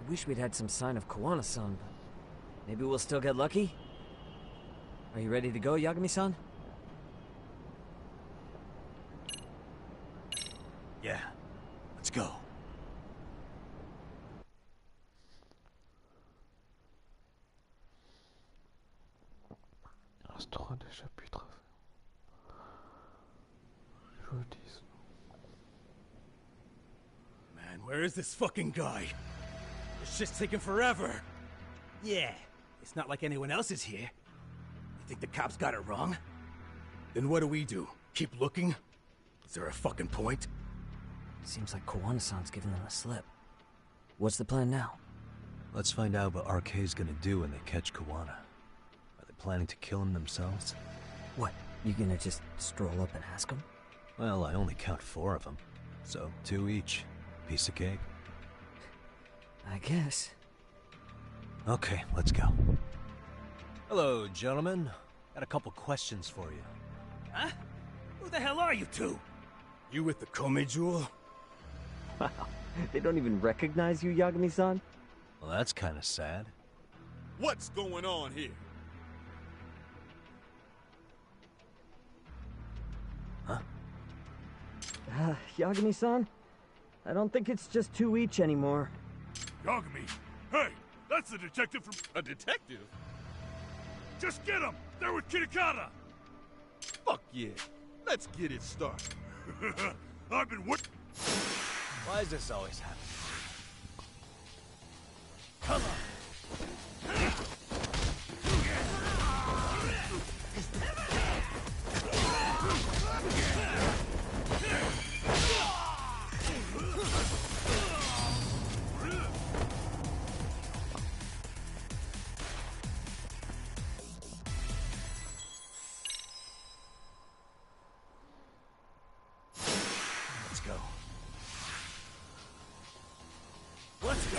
wish we'd had some sign of Kowana-san, but maybe we'll still get lucky? Are you ready to go, Yagami-san? Yeah, let's go. Il reste 3 des chapitres à faire. Je vous dis. Man, where is this fucking guy? This shit's taking forever. Yeah, it's not like anyone else is here. You think the cops got it wrong? Then what do? Keep looking? Is there a fucking point? Seems like Kowana-san's giving them a slip. What's the plan now? Let's find out what RK's gonna do when they catch Kowana. Are they planning to kill him themselves? What, you gonna just stroll up and ask him? Well, I only count 4 of them, so 2 each. Piece of cake. I guess. Okay, let's go. Hello, gentlemen. Got a couple questions for you. Huh? Who the hell are you two? You with the Kome jewel? Wow, they don't even recognize you, Yagami-san? Well, that's kind of sad. What's going on here? Huh? Yagami-san? I don't think it's just 2 each anymore. Yagami! Hey! That's the detective from... A detective? Just get him! They're with Kitakata! Fuck yeah! Let's get it started. I've been what? Why does this always happen? Come on! Let's go. Let's go.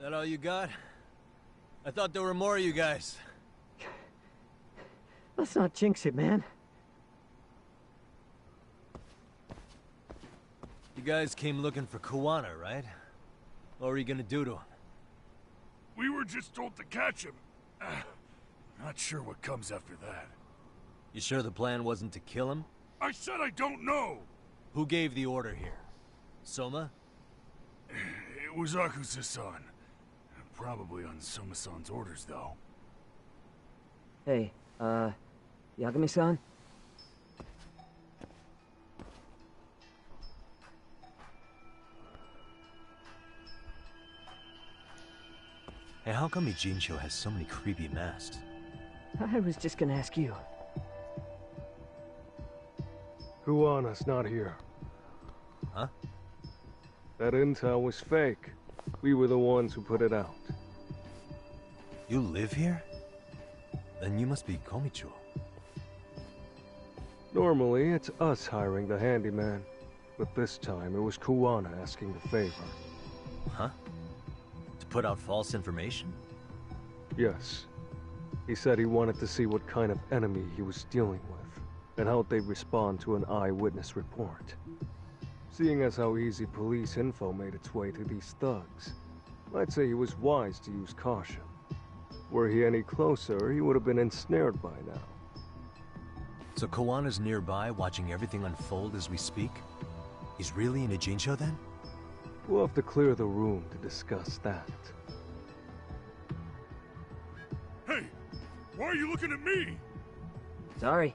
That all you got? I thought there were more of you guys. Let's not jinx it, man. You guys came looking for Kowana, right? What were you gonna do to him? We were just told to catch him. Not sure what comes after that. You sure the plan wasn't to kill him? I said I don't know! Who gave the order here? Soma? It was Akusa-san. Probably on Soma-san's orders, though. Hey, Yagami-san? Hey, how come Ijincho has so many creepy masks? I was just gonna ask you. Kuana's not here. Huh? That intel was fake. We were the ones who put it out. You live here? Then you must be Komicho. Normally, it's us hiring the handyman. But this time, it was Kuana asking the favor. Huh? To put out false information? Yes. He said he wanted to see what kind of enemy he was dealing with, and how they'd respond to an eyewitness report. Seeing as how easy police info made its way to these thugs, I'd say he was wise to use caution. Were he any closer, he would have been ensnared by now. So Koana's nearby, watching everything unfold as we speak? He's really in Ijincho then? We'll have to clear the room to discuss that. Hey, why are you looking at me? Sorry.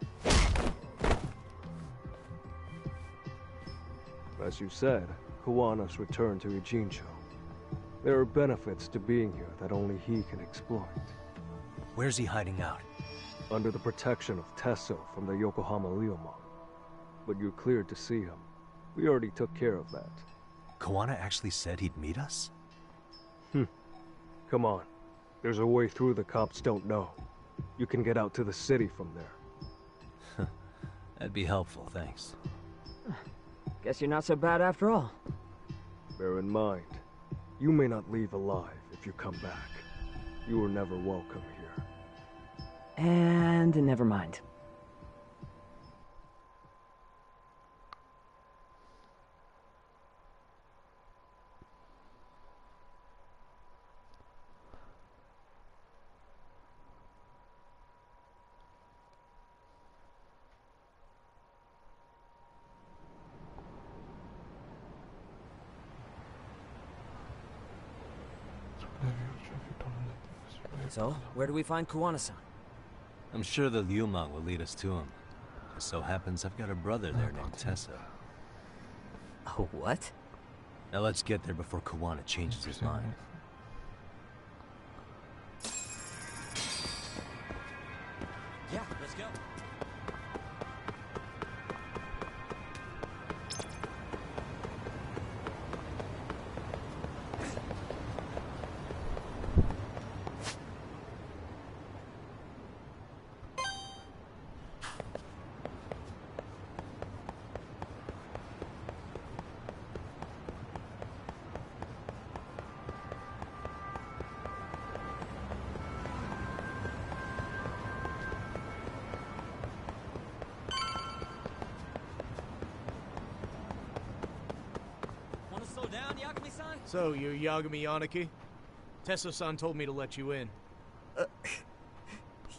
As you said, Kuana's returned to Ijincho. There are benefits to being here that only he can exploit. Where's he hiding out? Under the protection of Tesso from the Yokohama Ryomon. But you're cleared to see him. We already took care of that. Koana actually said he'd meet us? Come on. There's a way through the cops don't know. You can get out to the city from there. That'd be helpful, thanks. Guess you're not so bad after all. Bear in mind, you may not leave alive if you come back. You were never welcome here. And never mind. So, where do we find Kuwana-san? I'm sure the Ryumang will lead us to him. It so happens I've got a brother there named Tesso. Oh, what? Now let's get there before Kuwana changes his mind. Yeah, let's go. So, you're Yagami Yaniki? Tesso-san told me to let you in.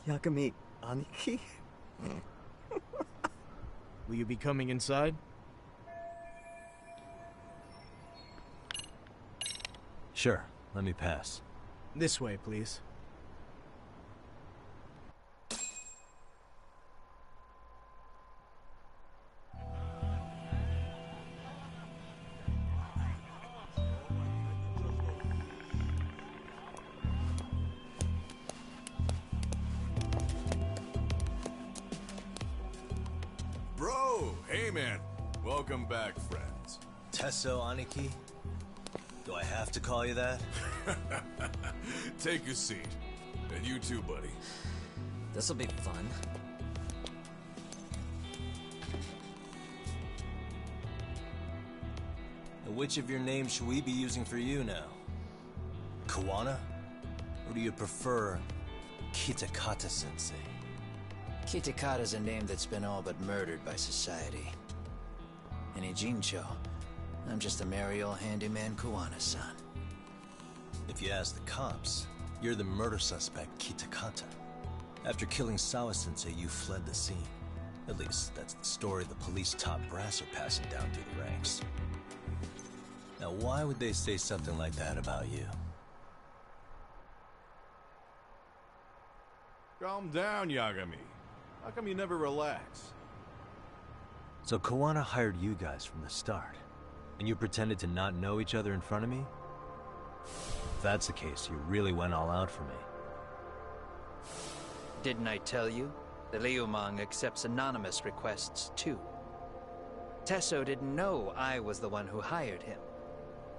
Yagami Aniki? Will you be coming inside? Sure, let me pass. This way, please. Bro, hey man. Welcome back, friends. Tesso Aniki? Do I have to call you that? Take a seat. And you too, buddy. This'll be fun. And which of your names should we be using for you now? Kuwana? Or do you prefer Kitakata-sensei? Kitakata's a name that's been all but murdered by society. In Ijincho, I'm just a merry old handyman Kuwana-san. If you ask the cops, you're the murder suspect Kitakata. After killing Sawa-sensei, you fled the scene. At least, that's the story the police top brass are passing down through the ranks. Now, why would they say something like that about you? Calm down, Yagami. How come you never relax? So Kuwana hired you guys from the start, and you pretended to not know each other in front of me? If that's the case, you really went all out for me. Didn't I tell you? The Liumang accepts anonymous requests, too. Tesso didn't know I was the one who hired him.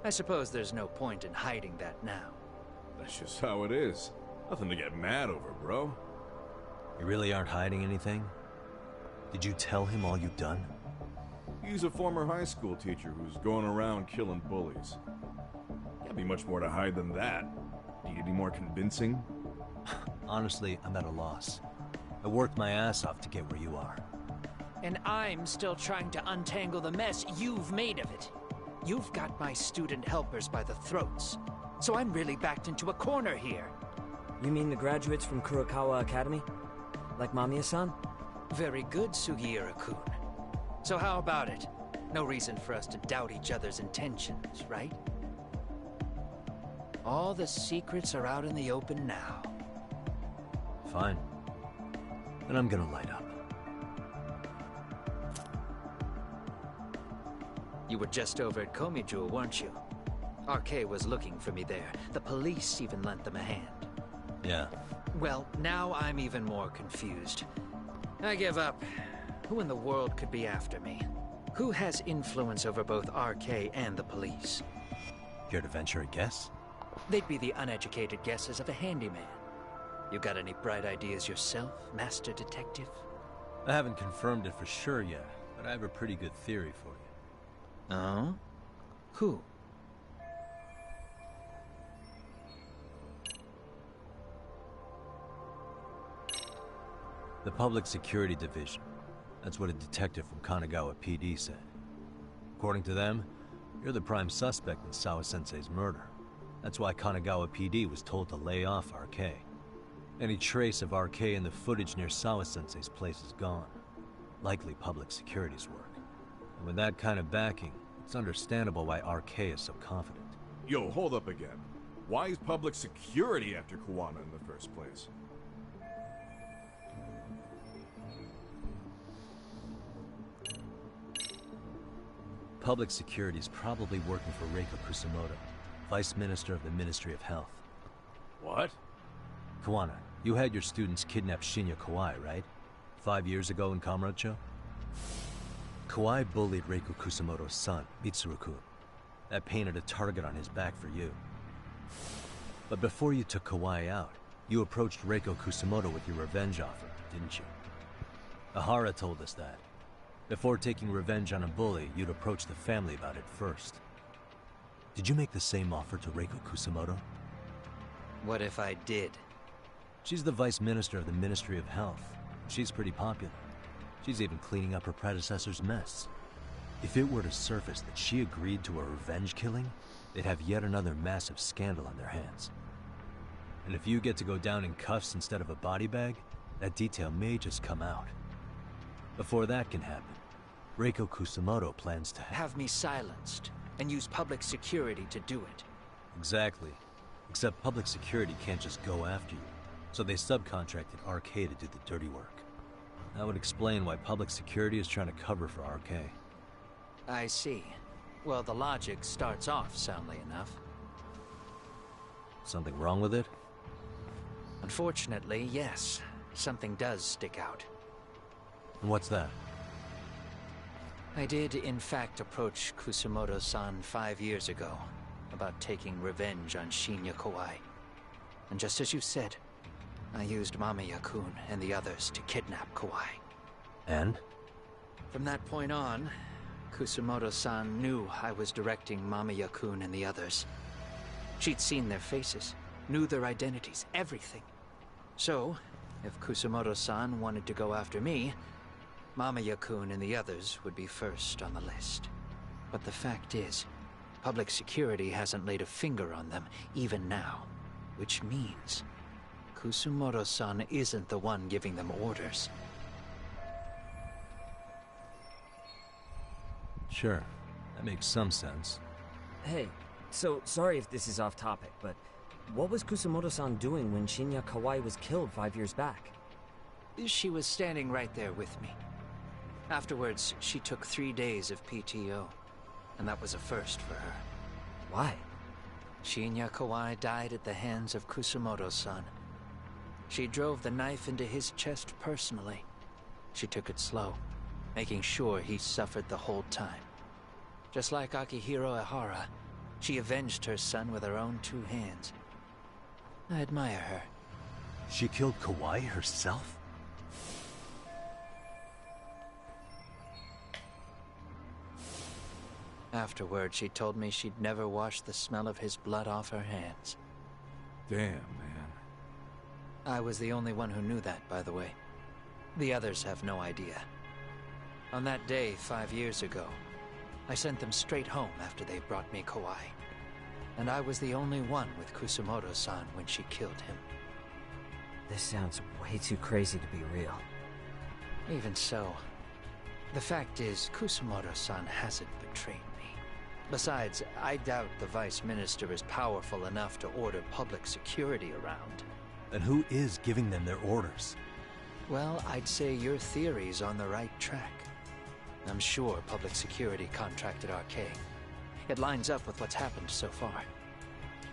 I suppose there's no point in hiding that now. That's just how it is. Nothing to get mad over, bro. You really aren't hiding anything? Did you tell him all you've done? He's a former high school teacher who's going around killing bullies. Can't be much more to hide than that. Need any more convincing? Honestly, I'm at a loss. I worked my ass off to get where you are. And I'm still trying to untangle the mess you've made of it. You've got my student helpers by the throats. So I'm really backed into a corner here. You mean the graduates from Kurokawa Academy? Like Mamiya-san? Very good, Sugiura-kun. So how about it? No reason for us to doubt each other's intentions, right? All the secrets are out in the open now. Fine. Then I'm gonna light up. You were just over at Komijul, weren't you? RK was looking for me there. The police even lent them a hand. Yeah. Well, now I'm even more confused. I give up. Who in the world could be after me? Who has influence over both RK and the police? Care to venture a guess? They'd be the uneducated guesses of a handyman. You got any bright ideas yourself, Master Detective? I haven't confirmed it for sure yet, but I have a pretty good theory for you. Oh? Who? The Public Security Division. That's what a detective from Kanagawa PD said. According to them, you're the prime suspect in Sawa-sensei's murder. That's why Kanagawa PD was told to lay off RK. Any trace of RK in the footage near Sawa-sensei's place is gone. Likely public security's work. And with that kind of backing, it's understandable why RK is so confident. Yo, hold up again. Why is public security after Kuwana in the first place? Public security is probably working for Reiko Kusumoto, Vice Minister of the Ministry of Health. What? Kuwana, you had your students kidnap Shinya Kawai, right? 5 years ago in Kamurocho? Kawai bullied Reiko Kusumoto's son, Mitsuru-kun. That painted a target on his back for you. But before you took Kawai out, you approached Reiko Kusumoto with your revenge offer, didn't you? Ahara told us that. Before taking revenge on a bully, you'd approach the family about it first. Did you make the same offer to Reiko Kusumoto? What if I did? She's the Vice Minister of the Ministry of Health. She's pretty popular. She's even cleaning up her predecessor's mess. If it were to surface that she agreed to a revenge killing, they'd have yet another massive scandal on their hands. And if you get to go down in cuffs instead of a body bag, that detail may just come out. Before that can happen, Reiko Kusumoto plans to Have me silenced, and use public security to do it. Exactly. Except public security can't just go after you, so they subcontracted RK to do the dirty work. That would explain why public security is trying to cover for RK. I see. Well, the logic starts off soundly enough. Something wrong with it? Unfortunately, yes. Something does stick out. And what's that? I did, in fact, approach Kusumoto-san 5 years ago about taking revenge on Shinya Kawai. And just as you said, I used Mamiya-kun and the others to kidnap Kawai. And? From that point on, Kusumoto-san knew I was directing Mamiya-kun and the others. She'd seen their faces, knew their identities, everything. So, if Kusumoto-san wanted to go after me, Mamiya-kun and the others would be first on the list. But the fact is, public security hasn't laid a finger on them, even now. Which means, Kusumoto-san isn't the one giving them orders. Sure, that makes some sense. Hey, so sorry if this is off topic, but what was Kusumoto-san doing when Shinya Kawai was killed 5 years back? She was standing right there with me. Afterwards, she took 3 days of PTO, and that was a first for her. Why? Shinya Kawai died at the hands of Kusumoto-san. She drove the knife into his chest personally. She took it slow, making sure he suffered the whole time. Just like Akihiro Ehara, she avenged her son with her own 2 hands. I admire her. She killed Kawai herself? Afterward, she told me she'd never wash the smell of his blood off her hands. Damn, man. I was the only one who knew that, by the way. The others have no idea. On that day, 5 years ago, I sent them straight home after they brought me Kawai. And I was the only one with Kusumoto-san when she killed him. This sounds way too crazy to be real. Even so, the fact is, Kusumoto-san hasn't betrayed me. Besides, I doubt the Vice Minister is powerful enough to order public security around. And who is giving them their orders? Well, I'd say your theory's on the right track. I'm sure public security contracted RK. It lines up with what's happened so far.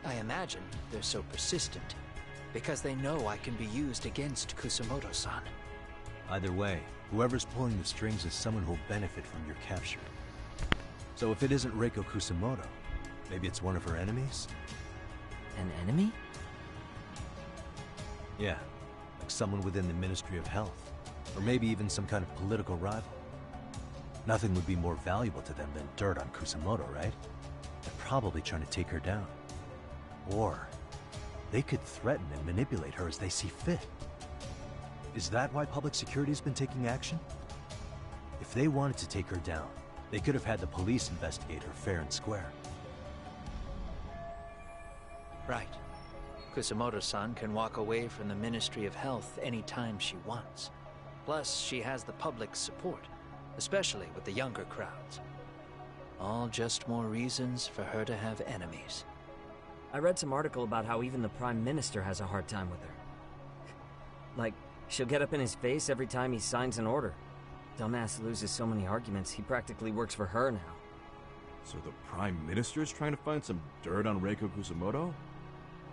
I imagine they're so persistent because they know I can be used against Kusumoto-san. Either way, whoever's pulling the strings is someone who'll benefit from your capture. So if it isn't Reiko Kusumoto, maybe it's one of her enemies? An enemy? Yeah, like someone within the Ministry of Health. Or maybe even some kind of political rival. Nothing would be more valuable to them than dirt on Kusumoto, right? They're probably trying to take her down. Or they could threaten and manipulate her as they see fit. Is that why public security's been taking action? If they wanted to take her down, they could have had the police investigate her fair and square. Right. Kusumoto-san can walk away from the Ministry of Health anytime she wants. Plus, she has the public's support, especially with the younger crowds. All just more reasons for her to have enemies. I read some article about how even the Prime Minister has a hard time with her. Like, she'll get up in his face every time he signs an order. Dumbass loses so many arguments, he practically works for her now. So the Prime Minister is trying to find some dirt on Reiko Kusumoto?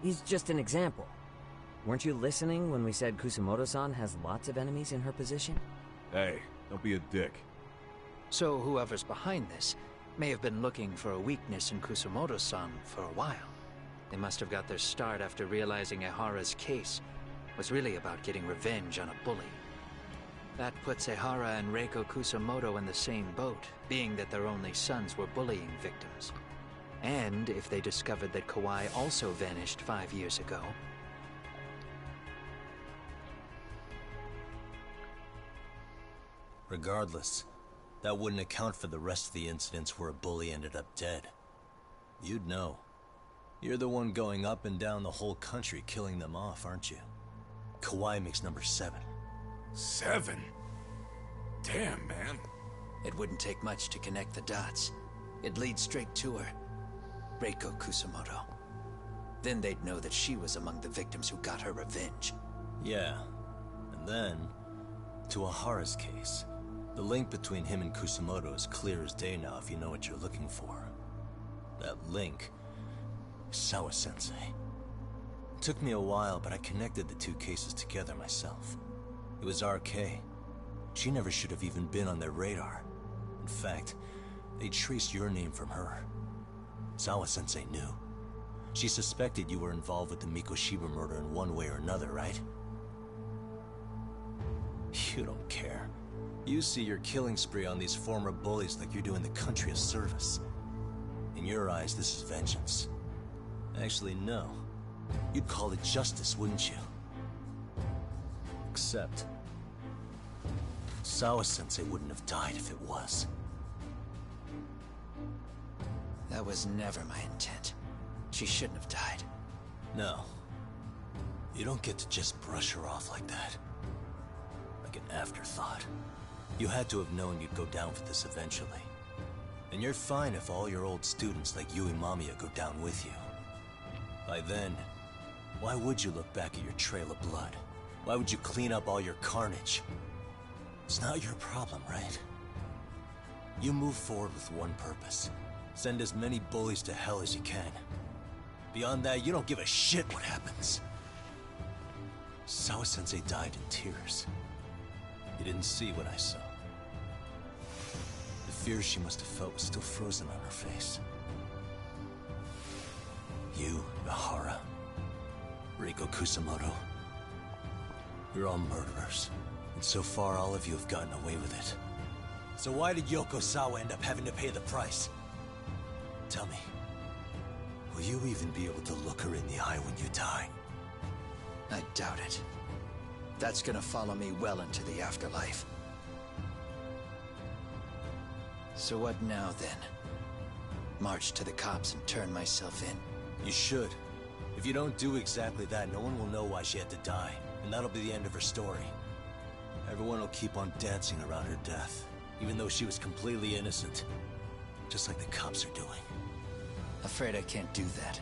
He's just an example. Weren't you listening when we said Kusumoto-san has lots of enemies in her position? Hey, don't be a dick. So whoever's behind this may have been looking for a weakness in Kusumoto-san for a while. They must have got their start after realizing Ehara's case was really about getting revenge on a bully. That puts Ehara and Reiko Kusumoto in the same boat, being that their only sons were bullying victims. And if they discovered that Kawai also vanished 5 years ago... Regardless, that wouldn't account for the rest of the incidents where a bully ended up dead. You'd know. You're the one going up and down the whole country killing them off, aren't you? Kawai makes number 7. 7? Damn, man. It wouldn't take much to connect the dots. It'd lead straight to her. Reiko Kusumoto. Then they'd know that she was among the victims who got her revenge. Yeah. And then, to Ehara's case. The link between him and Kusumoto is clear as day now if you know what you're looking for. That link is Sawa-sensei. It took me a while, but I connected the 2 cases together myself. It was RK. She never should have even been on their radar. In fact, they traced your name from her. Sawa-sensei knew. She suspected you were involved with the Mikoshiba murder in one way or another, right? You don't care. You see your killing spree on these former bullies like you're doing the country a service. In your eyes, this is vengeance. Actually, no. You'd call it justice, wouldn't you? Except... Sawa-sensei wouldn't have died if it was. That was never my intent. She shouldn't have died. No. You don't get to just brush her off like that. Like an afterthought. You had to have known you'd go down for this eventually. And you're fine if all your old students like Yui Mamiya go down with you. By then, why would you look back at your trail of blood? Why would you clean up all your carnage? It's not your problem, right? You move forward with one purpose. Send as many bullies to hell as you can. Beyond that, you don't give a shit what happens. Sawa-sensei died in tears. You didn't see what I saw. The fear she must have felt was still frozen on her face. You, Ihara, Reiko Kusamoto, you're all murderers. And so far, all of you have gotten away with it. So why did Yoko Sawa end up having to pay the price? Tell me, will you even be able to look her in the eye when you die? I doubt it. That's gonna follow me well into the afterlife. So what now, then? March to the cops and turn myself in? You should. If you don't do exactly that, no one will know why she had to die. And that'll be the end of her story. Everyone will keep on dancing around her death, even though she was completely innocent. Just like the cops are doing. Afraid I can't do that.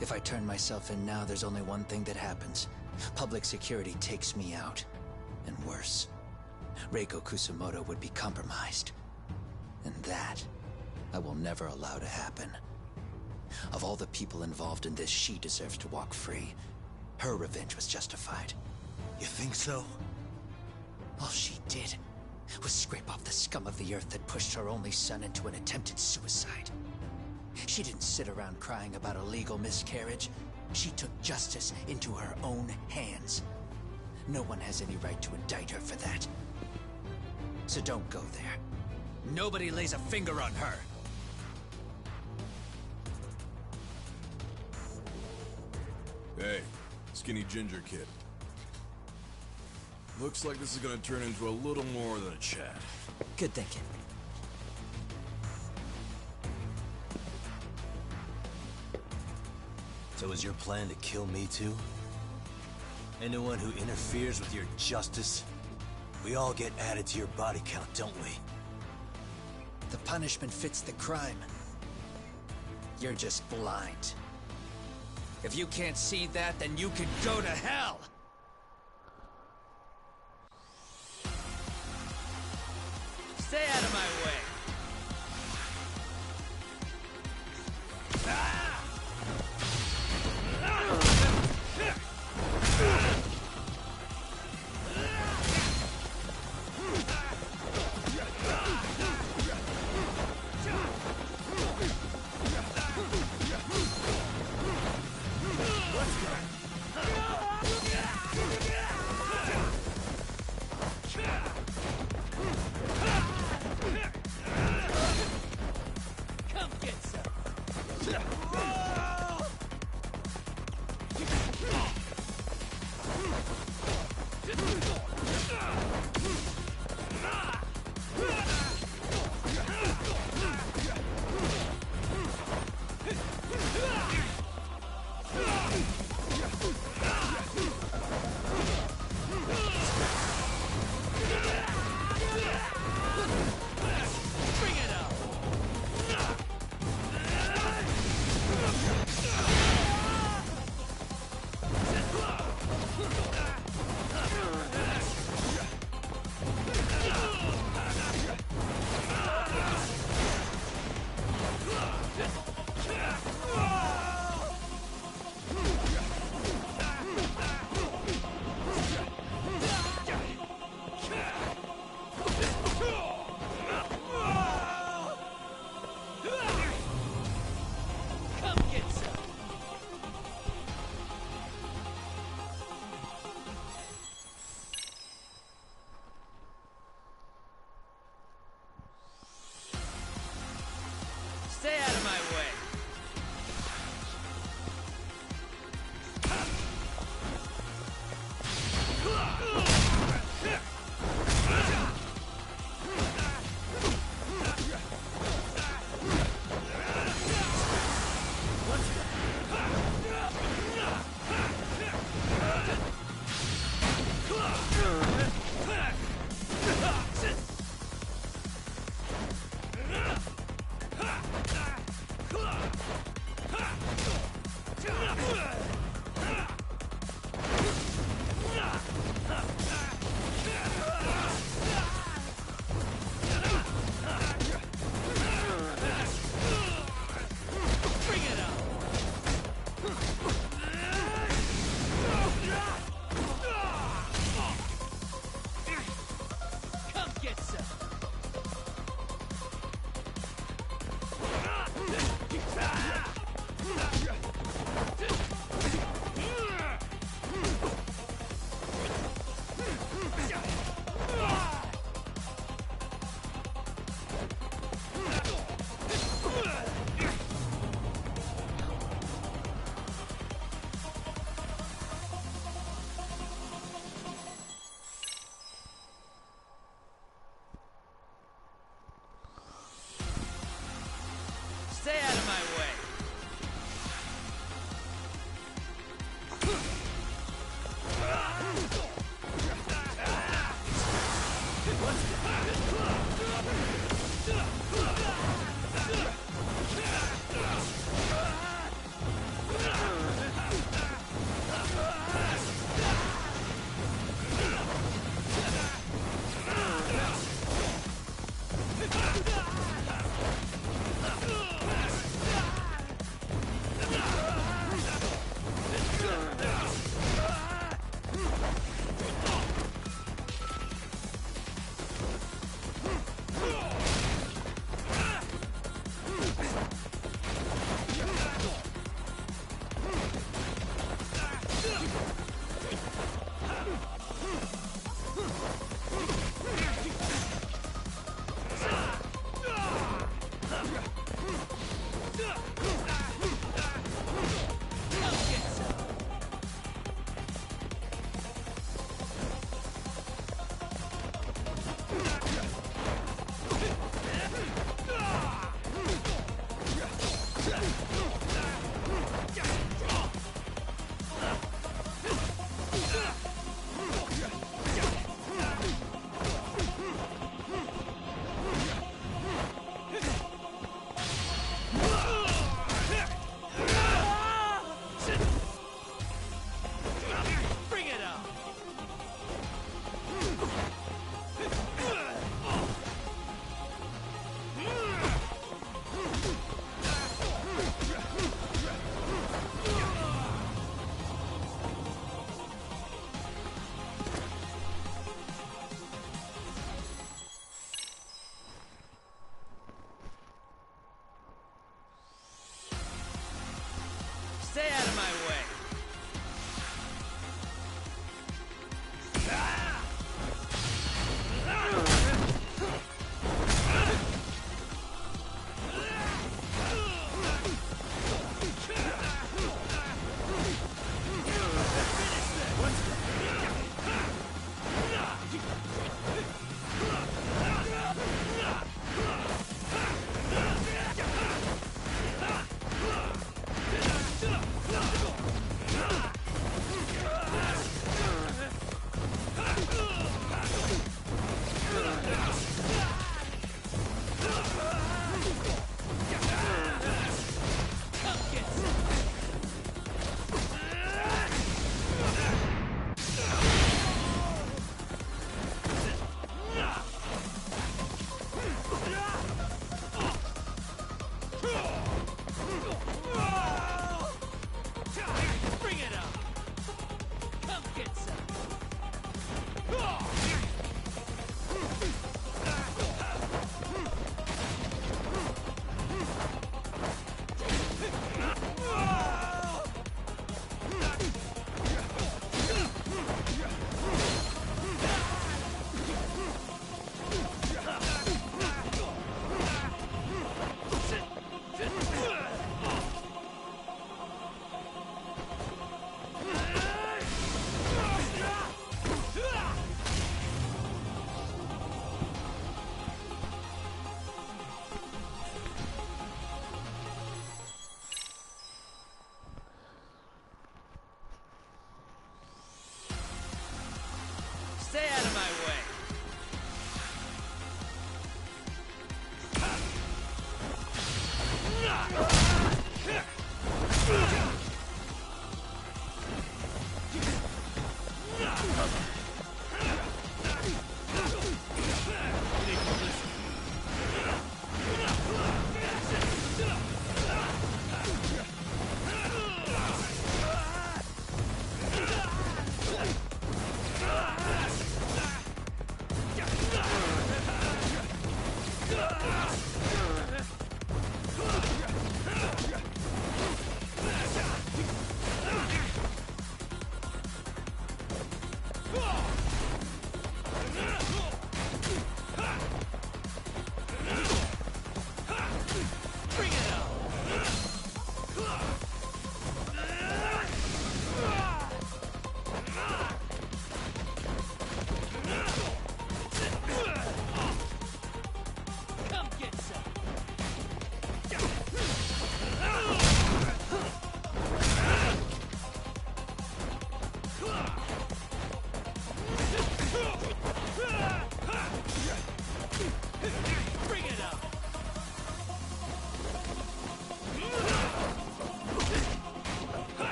If I turn myself in now, there's only one thing that happens. Public security takes me out. And worse, Reiko Kusamoto would be compromised. And that, I will never allow to happen. Of all the people involved in this, she deserves to walk free. Her revenge was justified. You think so? All she did was scrape off the scum of the earth that pushed her only son into an attempted suicide. She didn't sit around crying about a legal miscarriage. She took justice into her own hands. No one has any right to indict her for that. So don't go there. Nobody lays a finger on her. Hey, skinny ginger kid. Looks like this is gonna turn into a little more than a chat. Good thinking. So is your plan to kill me too? Anyone who interferes with your justice? We all get added to your body count, don't we? The punishment fits the crime. You're just blind. If you can't see that, then you can go to hell! Stay out of my way!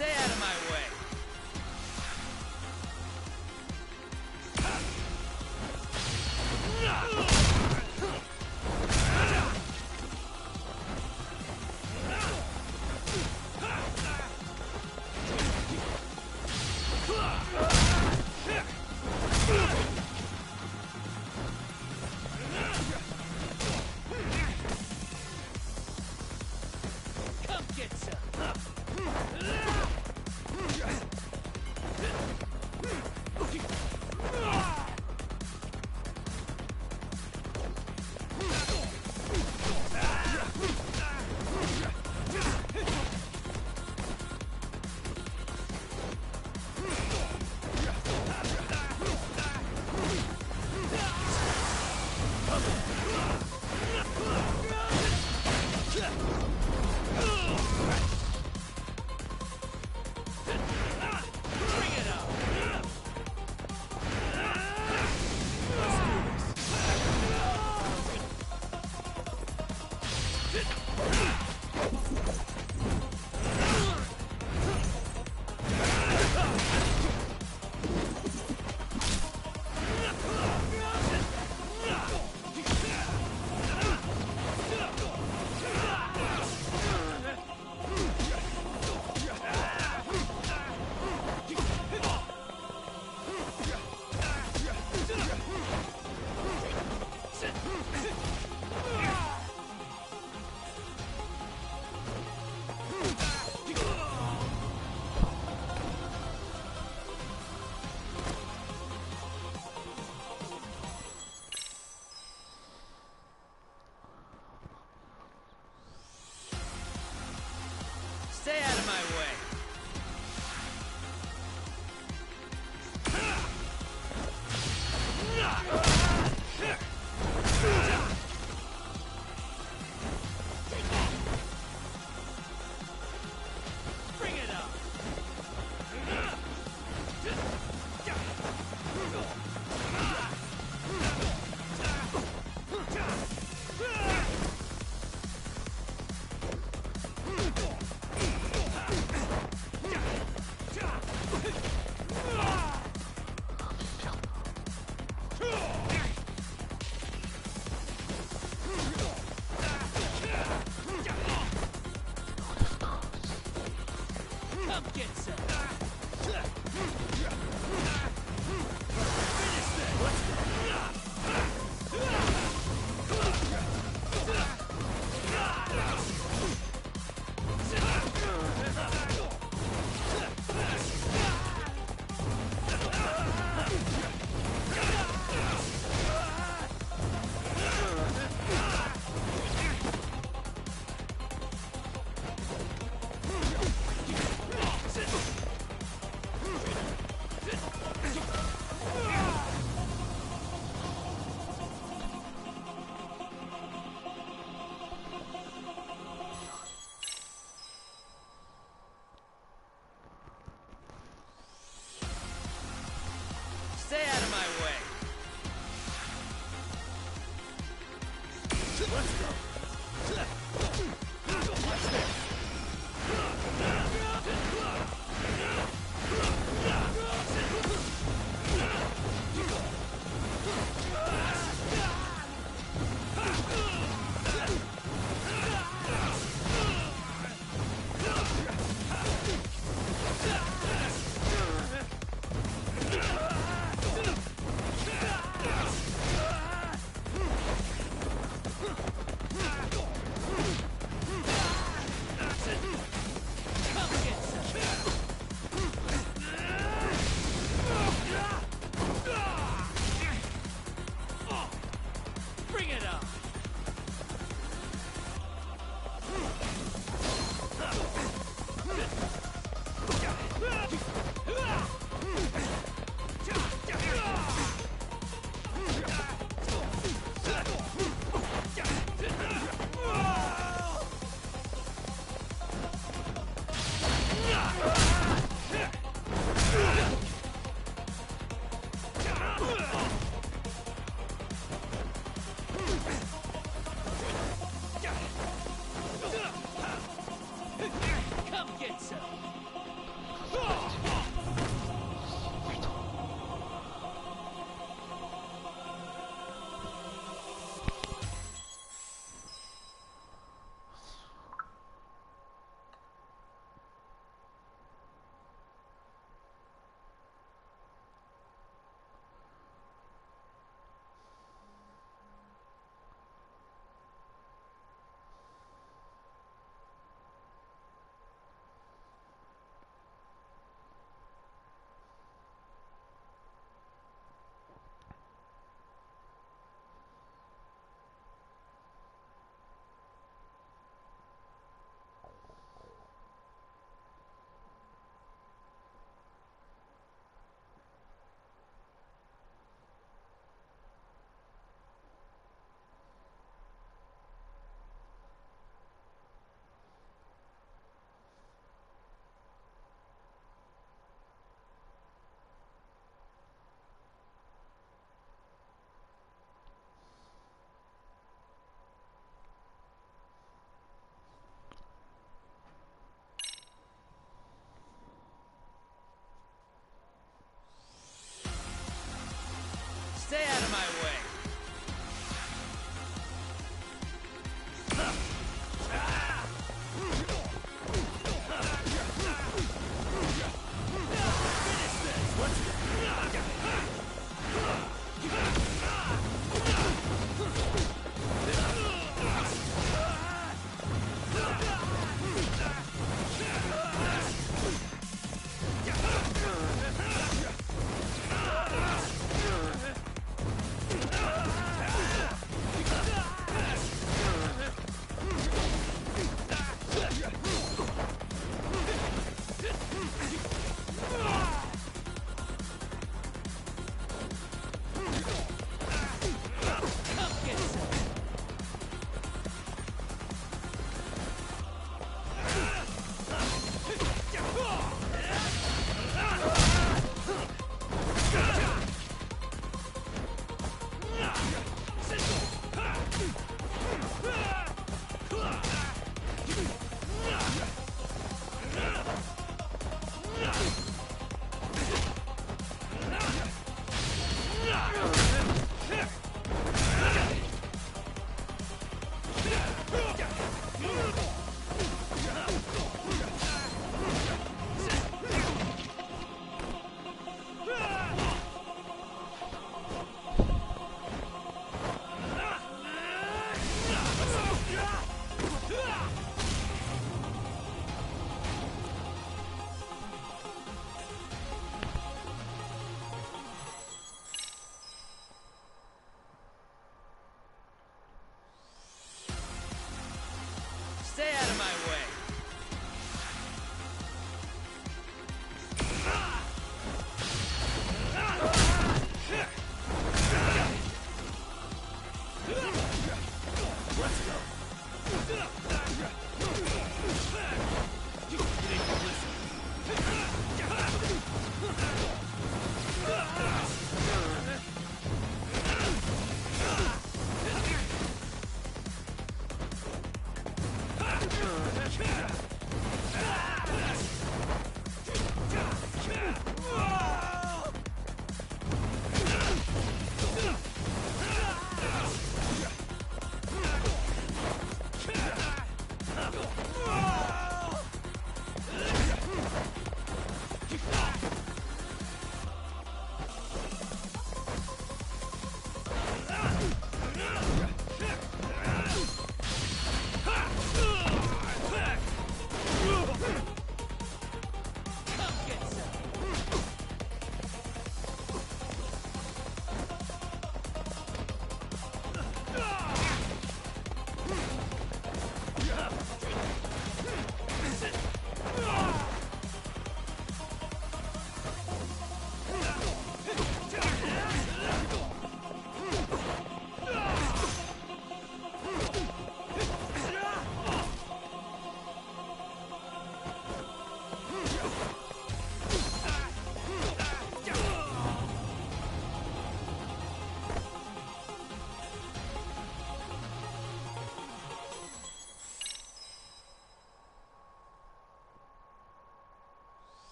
Stay out of my way. Come get some.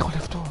relève-toi.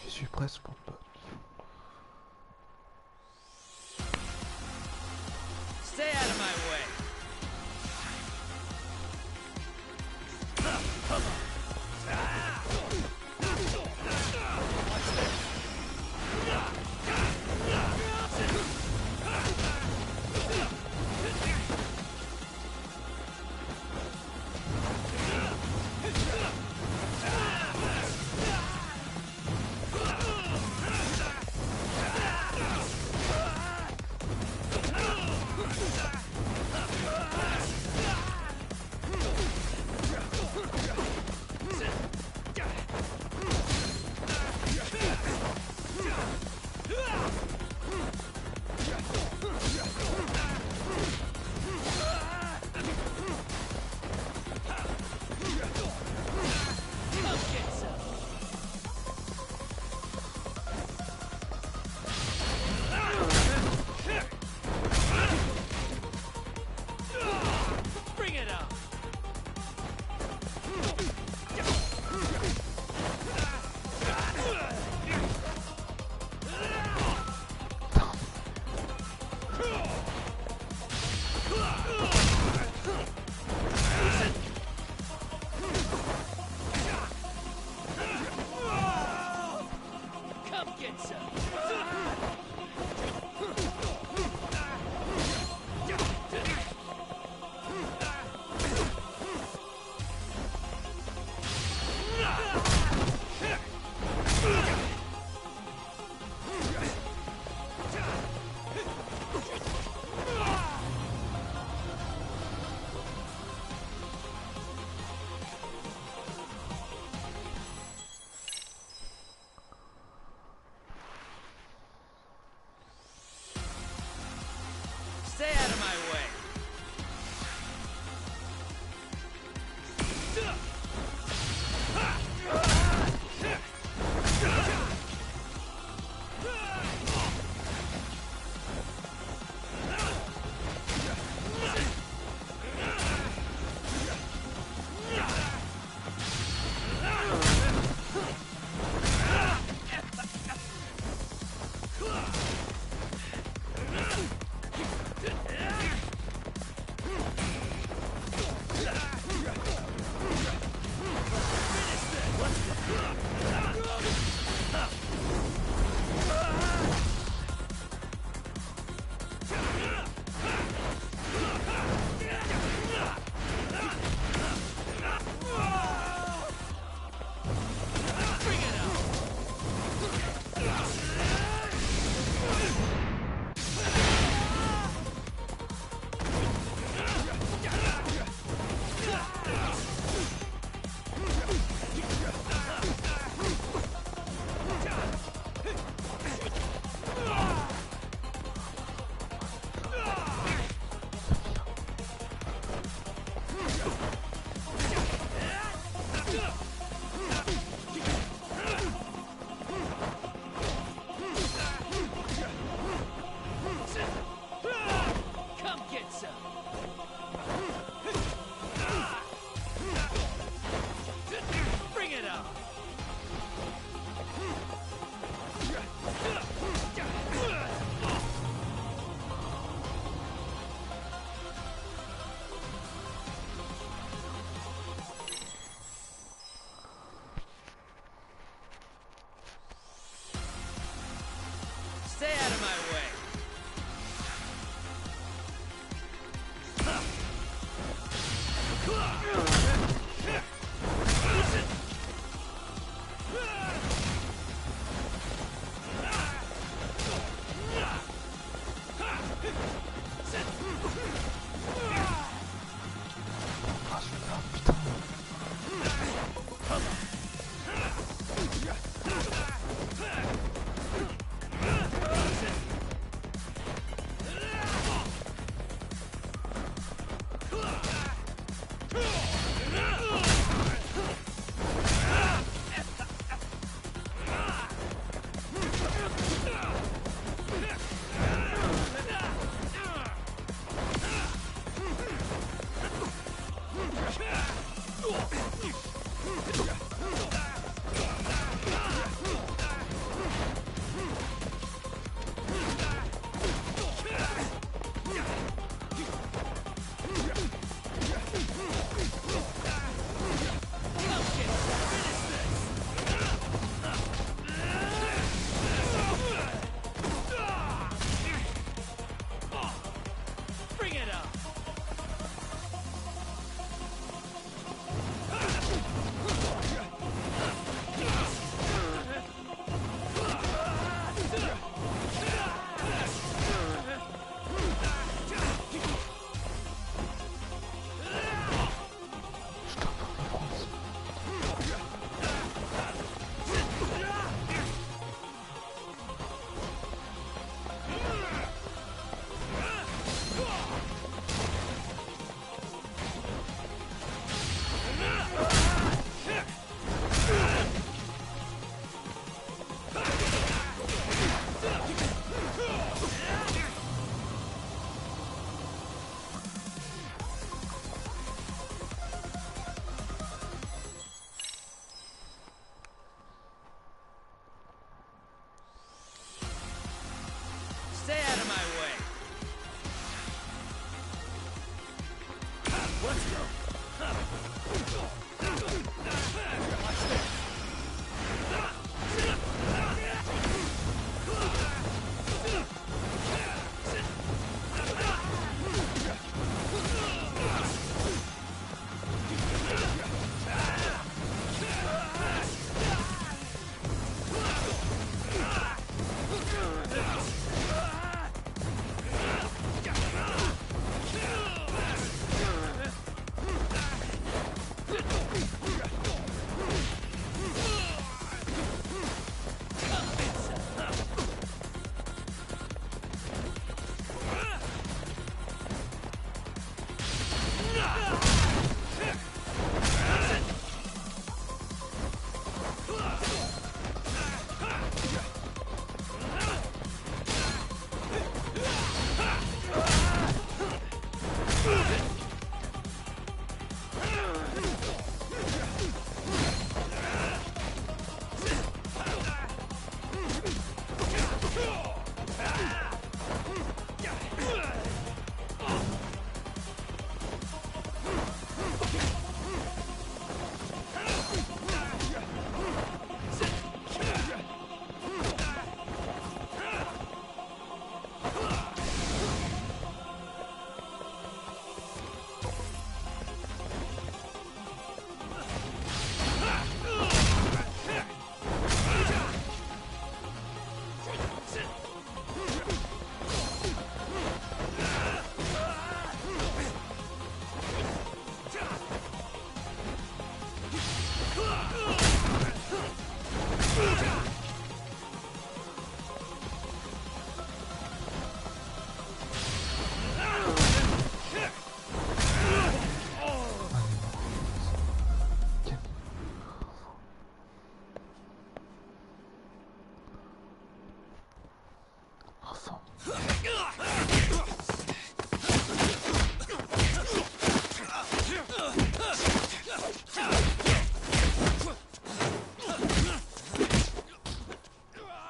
J'y suis presque, mon pote. Stay out of my way.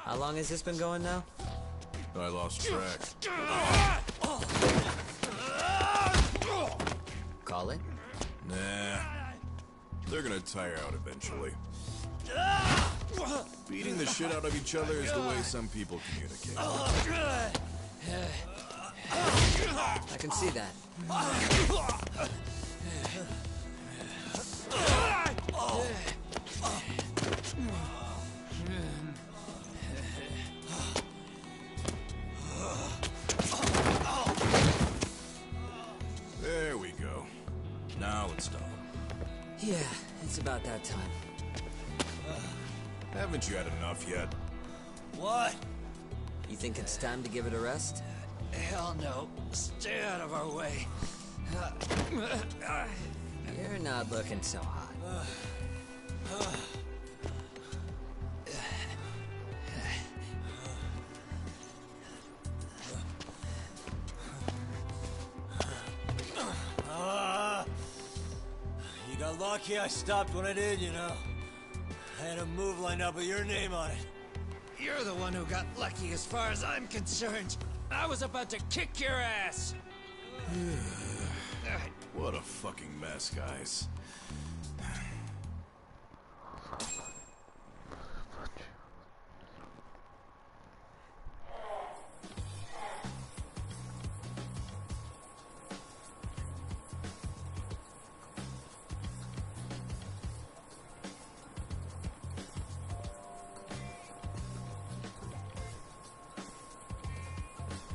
How long has this been going now? I lost track. Call it? Nah. They're gonna tire out eventually. Beating the shit out of each other is the way some people communicate. I can see that. There we go. Now let's stop him. Yeah, it's about that time. Haven't you had enough yet? What? You think it's time to give it a rest? Hell no. Stay out of our way. You're not looking so hot. You got lucky I stopped when I did, you know. I had a move lined up with your name on it. You're the one who got lucky as far as I'm concerned. I was about to kick your ass. What a fucking mess, guys.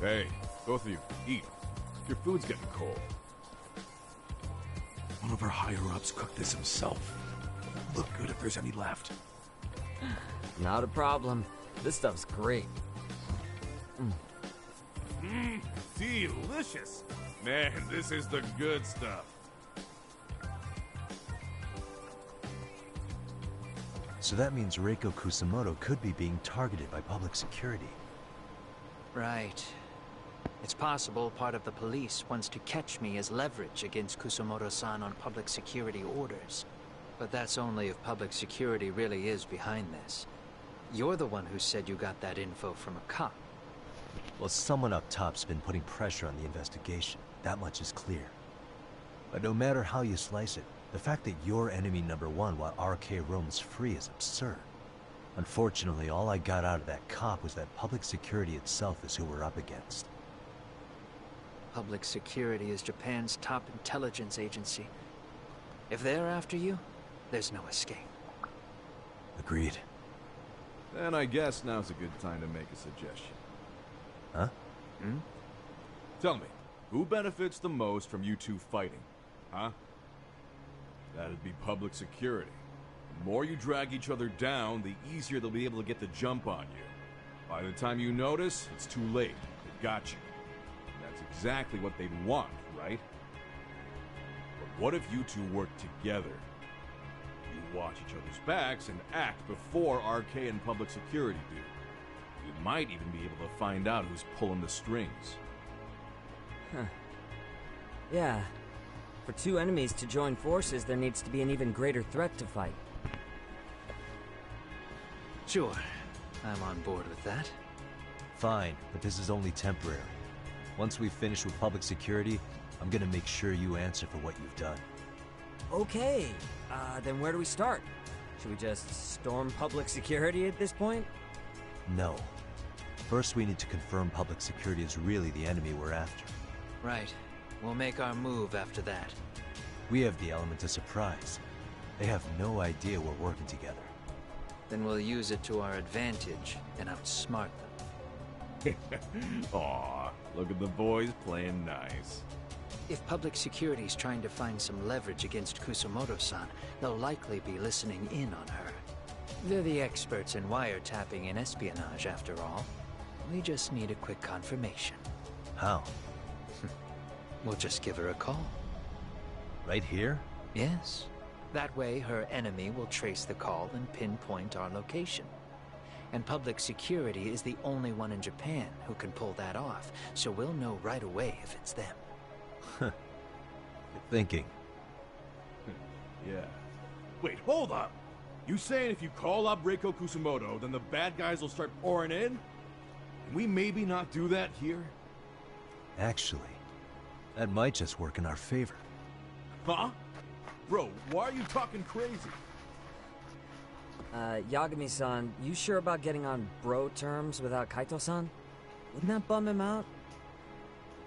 Hey, both of you, eat. Your food's getting cold. One of our higher-ups cooked this himself. Look good if there's any left. Not a problem. This stuff's great. Delicious. Man, this is the good stuff. So that means Reiko Kusamoto could be being targeted by public security. Right. It's possible part of the police wants to catch me as leverage against Kusamoto-san on public security orders. But that's only if public security really is behind this. You're the one who said you got that info from a cop. Well, someone up top's been putting pressure on the investigation. That much is clear. But no matter how you slice it, The fact that you're enemy number one while RK roams free is absurd. Unfortunately, all I got out of that cop was that public security itself is who we're up against. Public security is Japan's top intelligence agency. If they're after you, there's no escape. Agreed. Then I guess now's a good time to make a suggestion. Huh? Tell me, who benefits the most from you two fighting? Huh? That'd be public security. The more you drag each other down, the easier they'll be able to get the jump on you. By the time you notice, it's too late. They got you. That's exactly what they'd want, right? But what if you two work together? You watch each other's backs and act before RK and public security do. You might even be able to find out who's pulling the strings. Huh. Yeah. For two enemies to join forces, there needs to be an even greater threat to fight. Sure. I'm on board with that. Fine, but this is only temporary. Once we finish with public security, I'm gonna make sure you answer for what you've done. Okay. Then where do we start? Should we just storm public security at this point? No. First, we need to confirm public security is really the enemy we're after. Right. We'll make our move after that. We have the element of surprise. They have no idea we're working together. Then we'll use it to our advantage and outsmart them. Aw, look at the boys playing nice. If public security's trying to find some leverage against Kusumoto-san, they'll likely be listening in on her. They're the experts in wiretapping and espionage, after all. We just need a quick confirmation. How? We'll just give her a call. Right here? Yes. That way, her enemy will trace the call and pinpoint our location. And public security is the only one in Japan who can pull that off, so we'll know right away if it's them. Good thinking. Yeah. Wait, hold up! You saying if you call up Reiko Kusumoto, then the bad guys will start pouring in? Can we maybe not do that here? Actually, that might just work in our favor. Huh? Bro, why are you talking crazy? Yagami-san, you sure about getting on bro terms without Kaito-san? Wouldn't that bum him out?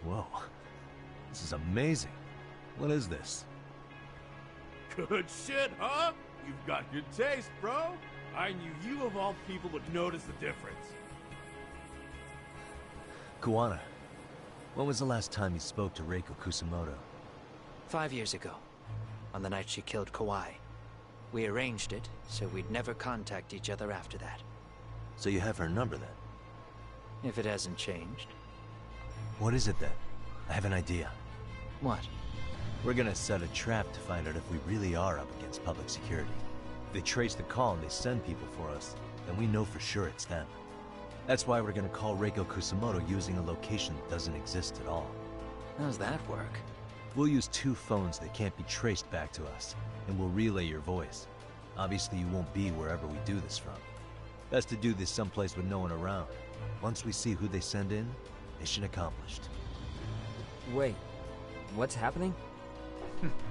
Whoa. This is amazing. What is this? Good shit, huh? You've got good taste, bro. I knew you of all people would notice the difference. Kuwana, when was the last time you spoke to Reiko Kusumoto? 5 years ago, on the night she killed Kawai. We arranged it, so we'd never contact each other after that. So you have her number then? If it hasn't changed. What is it then? I have an idea. What? We're gonna set a trap to find out if we really are up against public security. If they trace the call and they send people for us, then we know for sure it's them. That's why we're gonna call Reiko Kusumoto using a location that doesn't exist at all. How's that work? We'll use 2 phones that can't be traced back to us, and we'll relay your voice. Obviously you won't be wherever we do this from. Best to do this someplace with no one around. Once we see who they send in, mission accomplished. Wait, what's happening?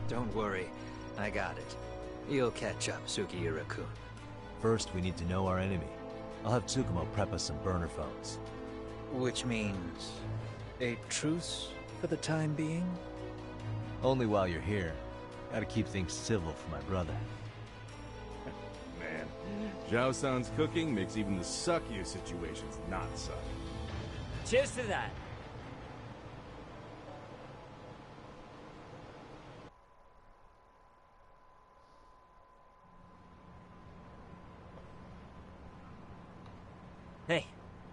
Don't worry, I got it. You'll catch up, Sugiura-kun. First, we need to know our enemy. I'll have Tsukumo prep us some burner phones. Which means... a truce for the time being? Only while you're here. Gotta keep things civil for my brother. Man, Zhao-san's cooking makes even the suckiest situations not suck. Cheers to that! Hey,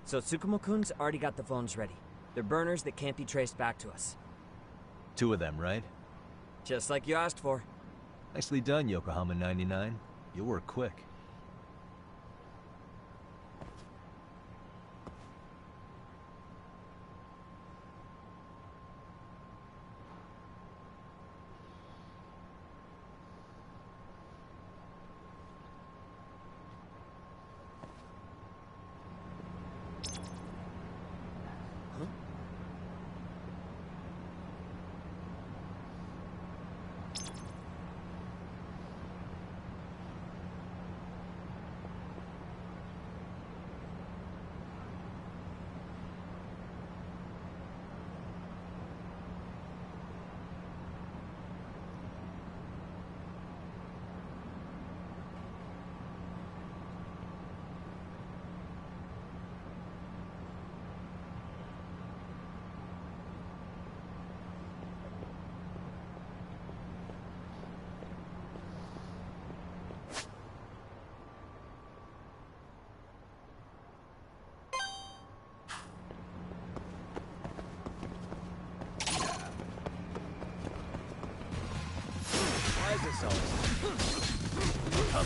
so Tsukumo-kun's already got the phones ready. They're burners that can't be traced back to us. 2 of them, right? Just like you asked for. Nicely done, Yokohama 99. You'll work quick. this all? Come on.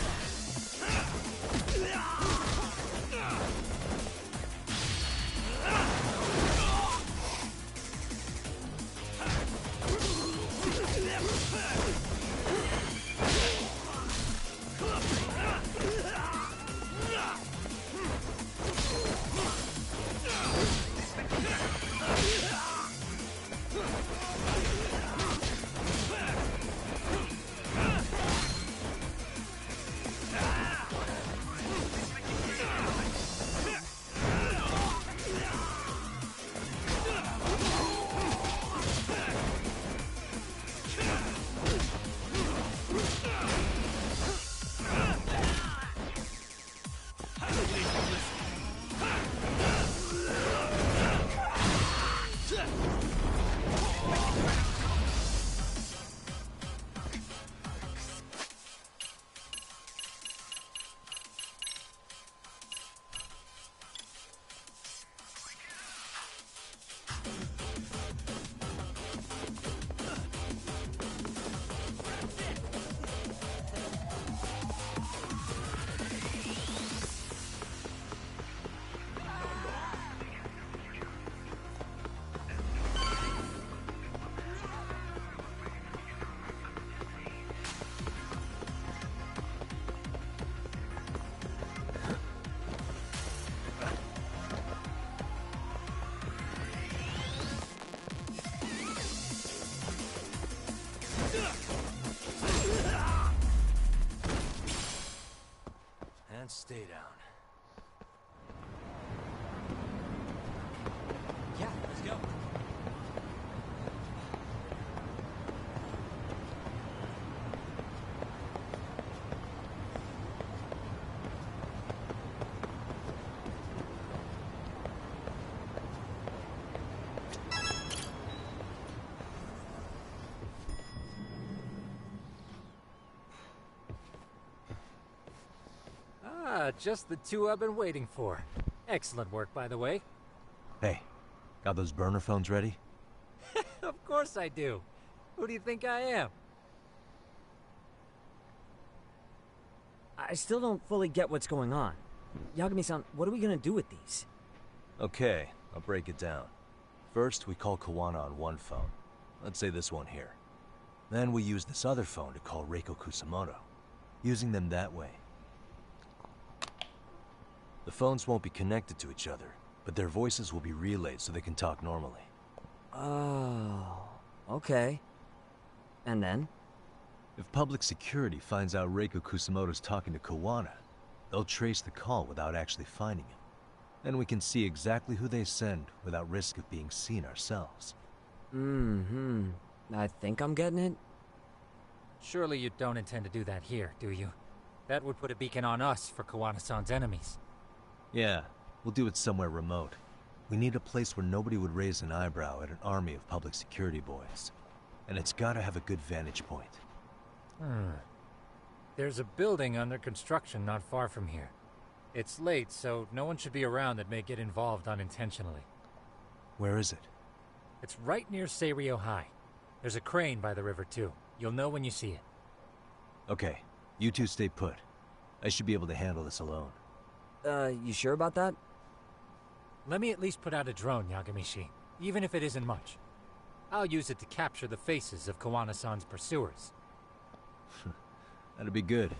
And stay down. Yeah, let's go. Just the two I've been waiting for. Excellent work, by the way. Hey, got those burner phones ready? Of course I do. Who do you think I am? I still don't fully get what's going on. Yagami-san, what are we gonna do with these? Okay, I'll break it down. First, we call Kawana on one phone. Let's say this one here. Then we use this other phone to call Reiko Kusamoto. Using them that way. The phones won't be connected to each other, but their voices will be relayed so they can talk normally. Oh, okay. And then? If public security finds out Reiko Kusamoto's talking to Kawana, they'll trace the call without actually finding him. Then we can see exactly who they send without risk of being seen ourselves. I think I'm getting it. Surely you don't intend to do that here, do you? That would put a beacon on us for Kawana-san's enemies. Yeah, we'll do it somewhere remote. We need a place where nobody would raise an eyebrow at an army of public security boys. And it's gotta have a good vantage point. There's a building under construction not far from here. It's late, so no one should be around that may get involved unintentionally. Where is it? It's right near Seirio High. There's a crane by the river, too. You'll know when you see it. Okay, you two stay put. I should be able to handle this alone. You sure about that? Let me at least put out a drone, Yagamishi, even if it isn't much. I'll use it to capture the faces of Kawana-san's pursuers. That'd be good.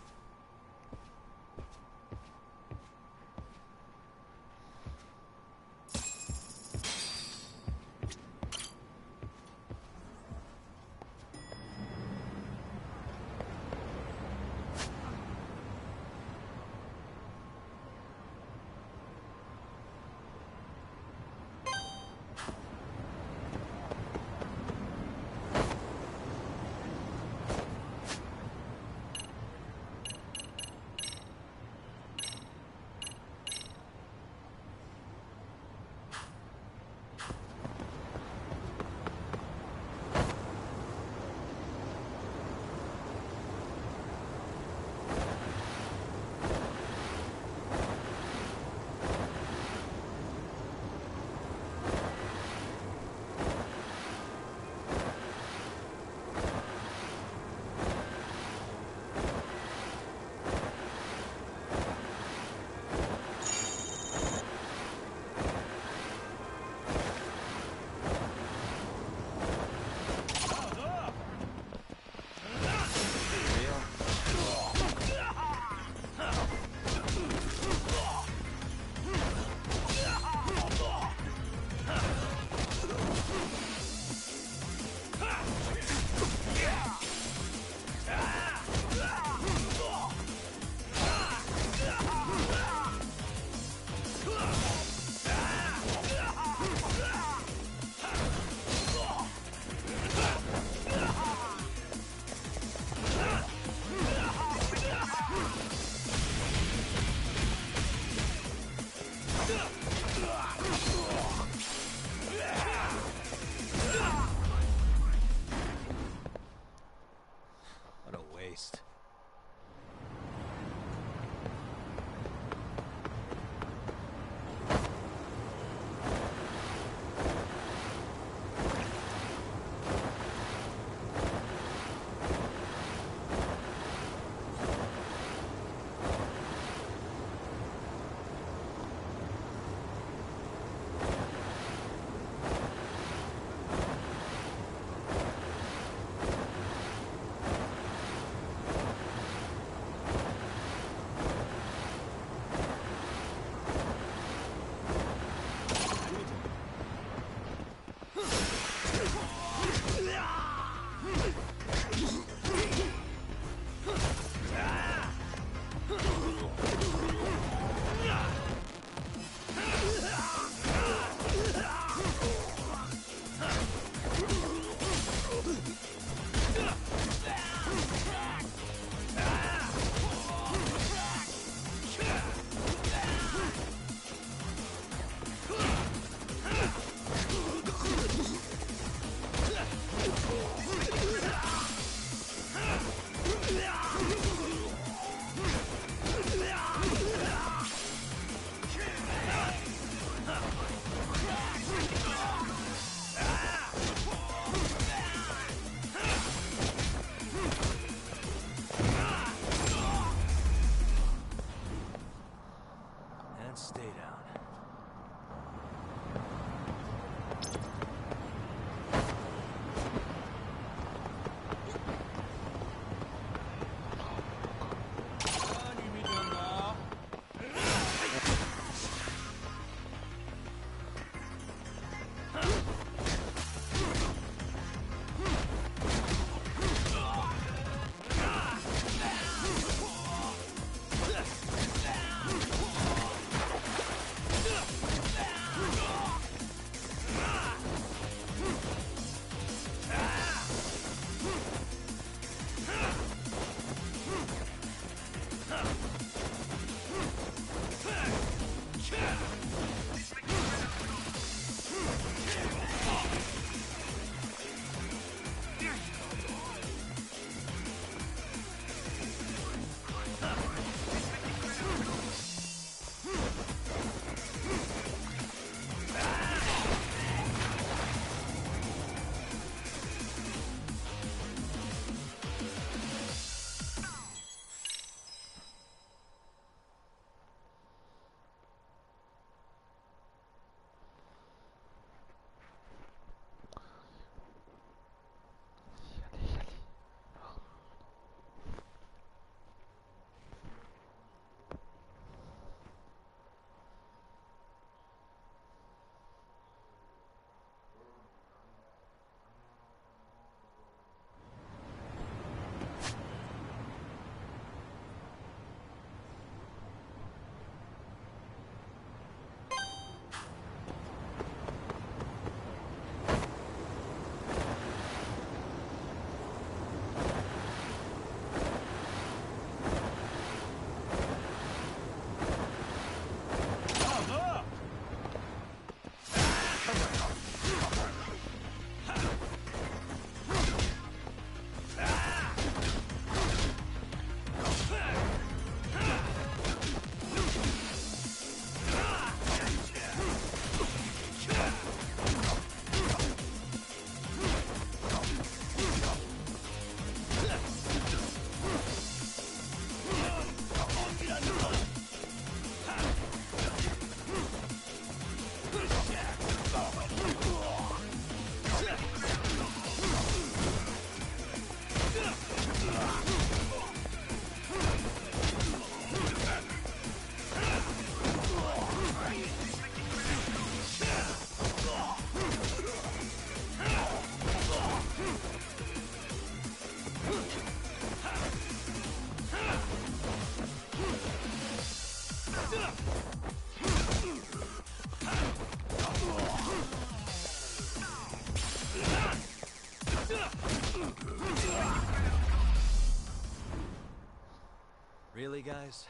Really, guys?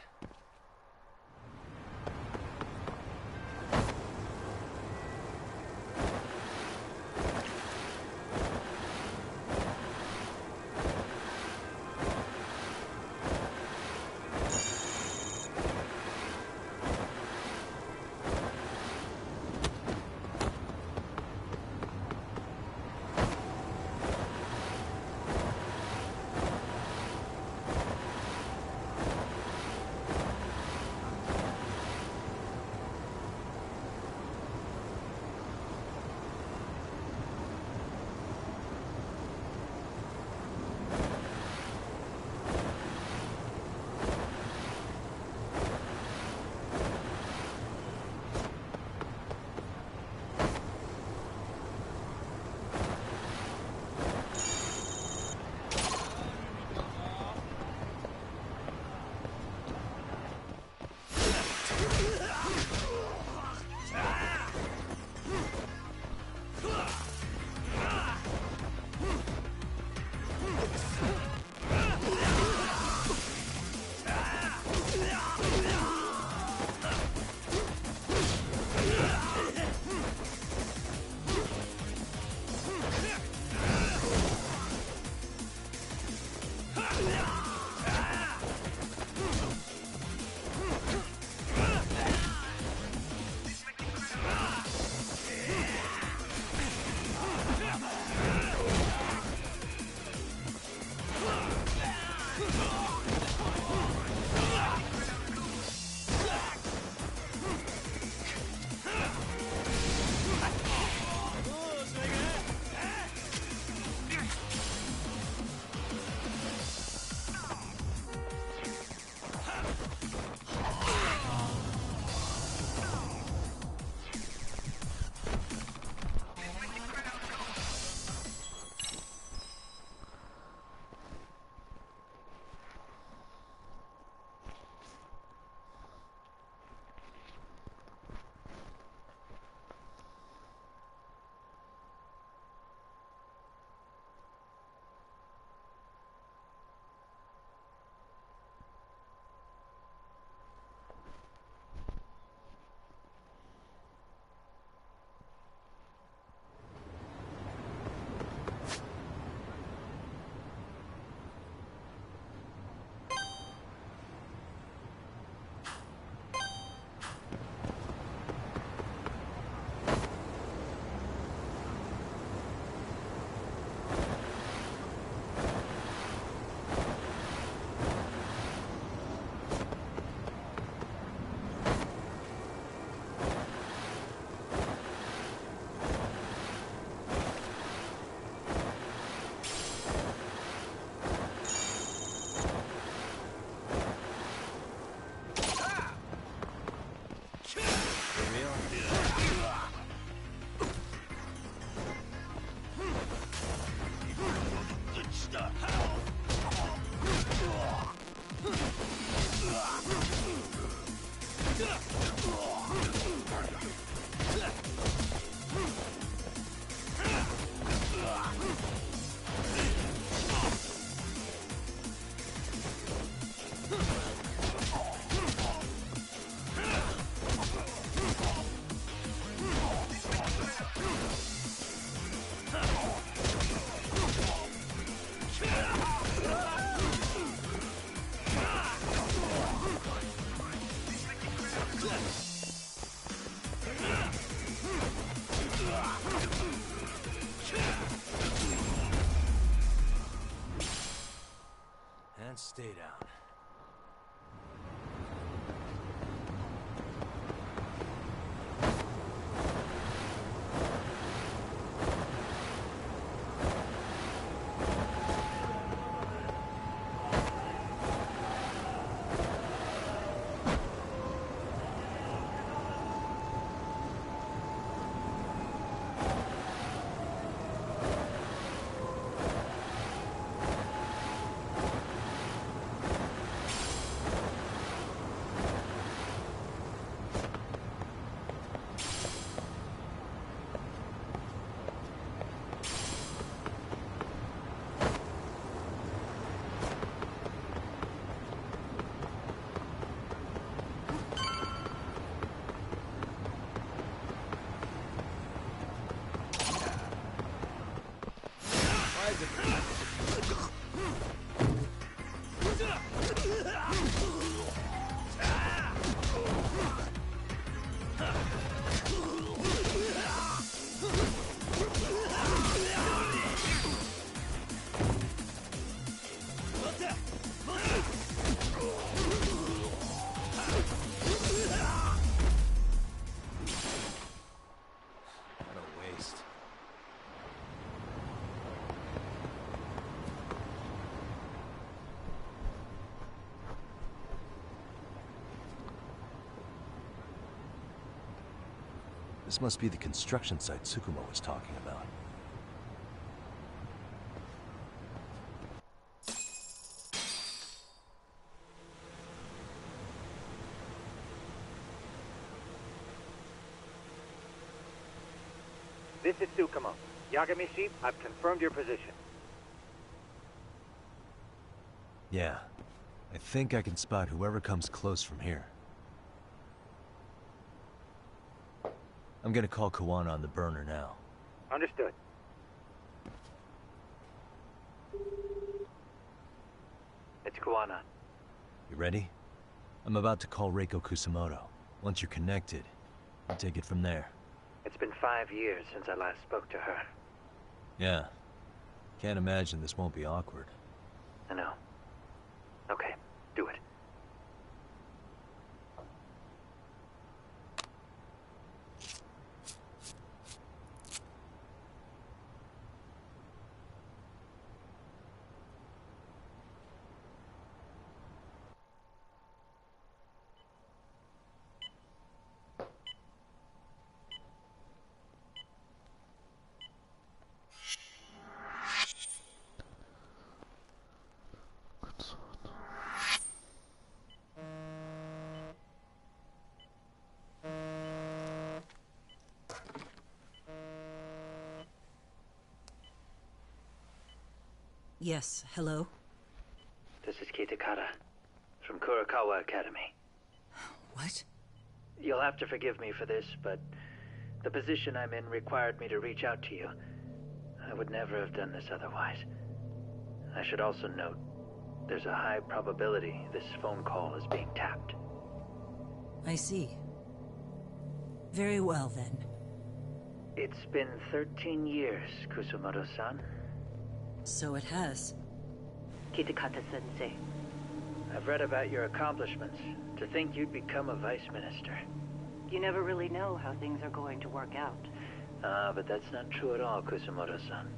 Stay down. This must be the construction site Tsukumo was talking about. This is Tsukumo. Yagami-shi, I've confirmed your position. Yeah. I think I can spot whoever comes close from here. I'm gonna call Kawana on the burner now. Understood. It's Kawana. You ready? I'm about to call Reiko Kusamoto. Once you're connected, I'll take it from there. It's been 5 years since I last spoke to her. Yeah. Can't imagine this won't be awkward. I know. Okay, do it. Yes, hello? This is Kitakata, from Kurakawa Academy. What? You'll have to forgive me for this, but the position I'm in required me to reach out to you. I would never have done this otherwise. I should also note, there's a high probability this phone call is being tapped. I see. Very well, then. It's been 13 years, Kusumoto-san. So it has. Kitakata-sensei. I've read about your accomplishments. To think you'd become a vice minister. You never really know how things are going to work out. But that's not true at all, Kusumoto-san.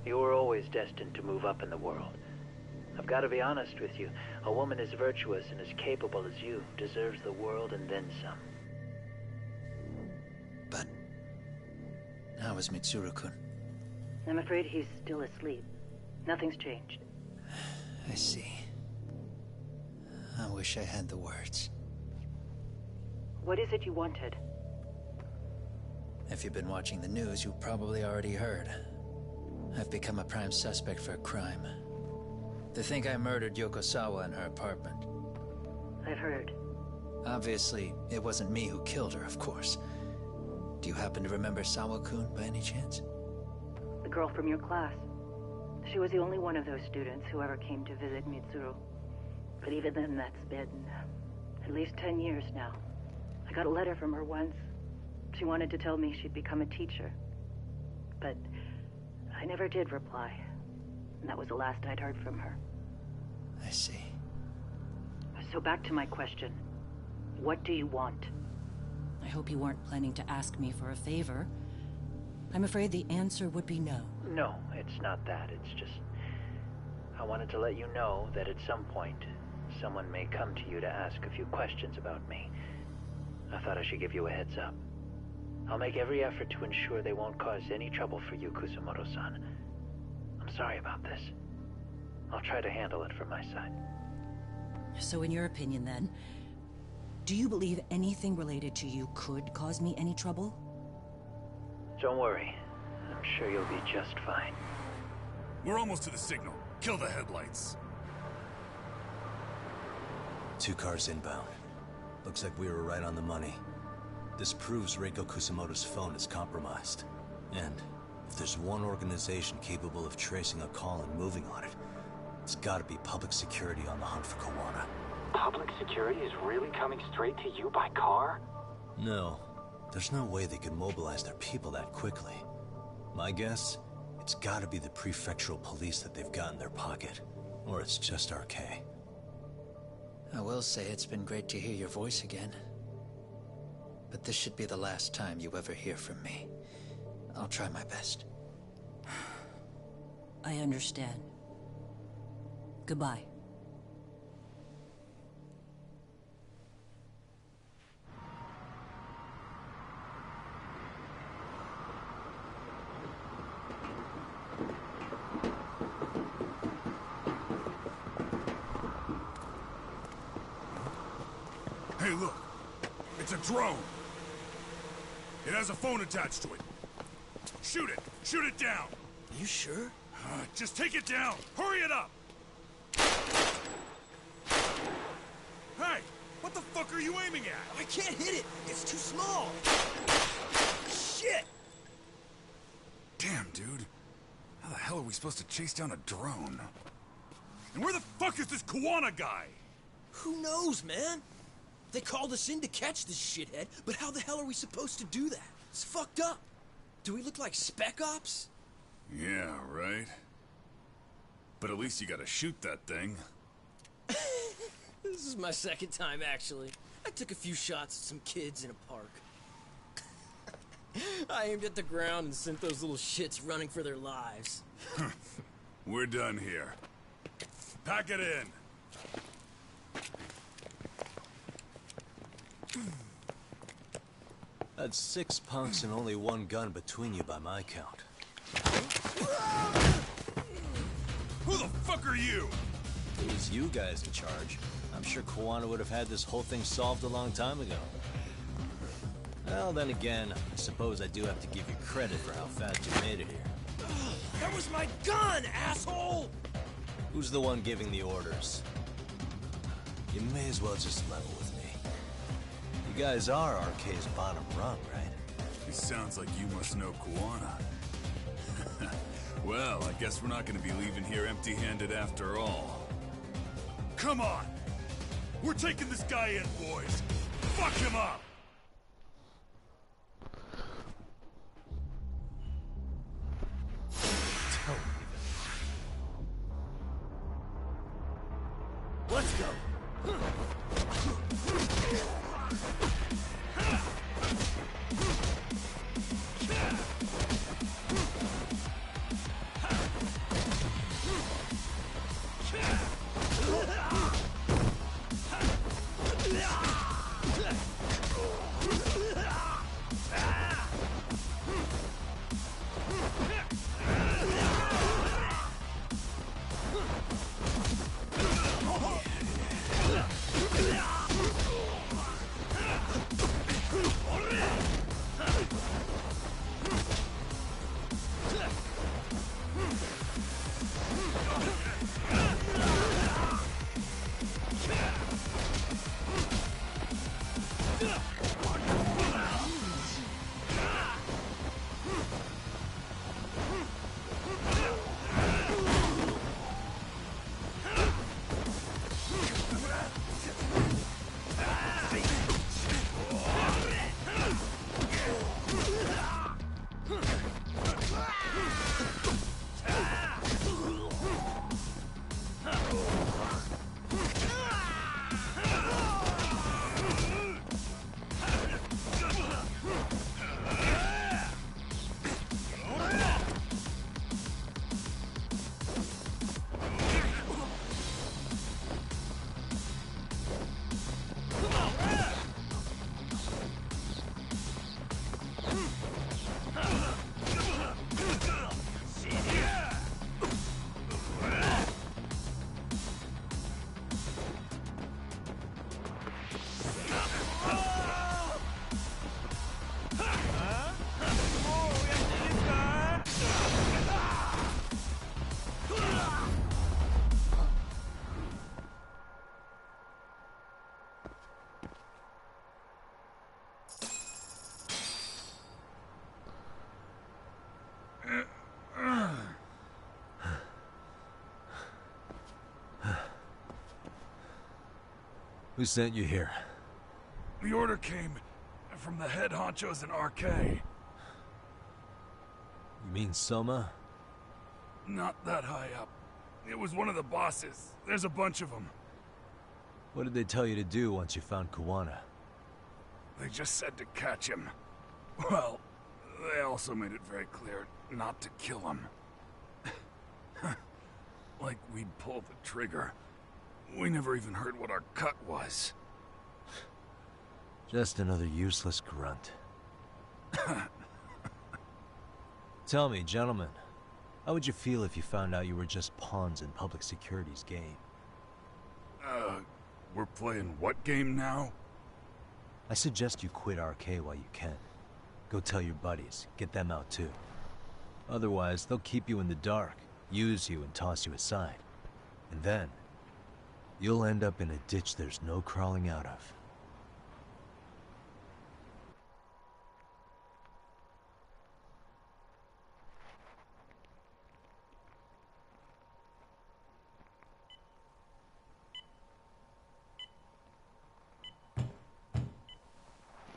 You were always destined to move up in the world. I've got to be honest with you. A woman as virtuous and as capable as you deserves the world and then some. But how is Mitsuru-kun? I'm afraid he's still asleep. Nothing's changed. I see. I wish I had the words. What is it you wanted? If you've been watching the news, you've probably already heard. I've become a prime suspect for a crime. They think I murdered Yokosawa in her apartment. I've heard. Obviously, it wasn't me who killed her, of course. Do you happen to remember Sawa-kun by any chance? The girl from your class. She was the only one of those students who ever came to visit Mitsuru. But even then, that's been at least 10 years now. I got a letter from her once. She wanted to tell me she'd become a teacher. But I never did reply. And that was the last I'd heard from her. I see. So back to my question. What do you want? I hope you weren't planning to ask me for a favor. I'm afraid the answer would be no. No, it's not that. It's just... I wanted to let you know that at some point, someone may come to you to ask a few questions about me. I thought I should give you a heads up. I'll make every effort to ensure they won't cause any trouble for you, Kusumoto-san. I'm sorry about this. I'll try to handle it from my side. So in your opinion, then, do you believe anything related to you could cause me any trouble? Don't worry. I'm sure you'll be just fine. We're almost to the signal. Kill the headlights. 2 cars inbound. Looks like we were right on the money. This proves Reiko Kusamoto's phone is compromised. And If there's one organization capable of tracing a call and moving on it, it's gotta be public security on the hunt for Kawana. Public security is really coming straight to you by car? No. There's no way they could mobilize their people that quickly. My guess, it's gotta be the prefectural police that they've got in their pocket. Or it's just RK. I will say it's been great to hear your voice again. But this should be the last time you ever hear from me. I'll try my best. I understand. Goodbye. Hey, look. It's a drone. It has a phone attached to it. Shoot it! Shoot it down! You sure? Just take it down! Hurry it up! Hey! What the fuck are you aiming at? I can't hit it! It's too small! Shit! Damn, dude. How the hell are we supposed to chase down a drone? And where the fuck is this Kawana guy? Who knows, man? They called us in to catch this shithead, but how the hell are we supposed to do that? It's fucked up. Do we look like spec ops? Yeah, right. But at least you gotta shoot that thing. This is my second time, actually. I took a few shots at some kids in a park. I aimed at the ground and sent those little shits running for their lives. We're done here. Pack it in. That's 6 punks and only 1 gun between you by my count. Who the fuck are you? It was you guys in charge. I'm sure Kawana would have had this whole thing solved a long time ago. Well, then again, I suppose I do have to give you credit for how fast you made it here. That was my gun, asshole! Who's the one giving the orders? You may as well just level with me. You guys are RK's bottom rung, right? It sounds like you must know Kawana. Well, I guess we're not gonna be leaving here empty-handed after all. Come on! We're taking this guy in, boys! Fuck him up! Let's go! Who sent you here? The order came from the head honchos in RK. You mean Soma? Not that high up. It was one of the bosses. There's a bunch of them. What did they tell you to do once you found Kuwana? They just said to catch him. Well, they also made it very clear not to kill him. Like we'd pull the trigger. We never even heard what our cut was. Just another useless grunt. Tell me, gentlemen, how would you feel if you found out you were just pawns in public security's game? We're playing what game now? I suggest you quit RK while you can. Go tell your buddies, get them out too. Otherwise, they'll keep you in the dark, use you and toss you aside. And then, you'll end up in a ditch there's no crawling out of.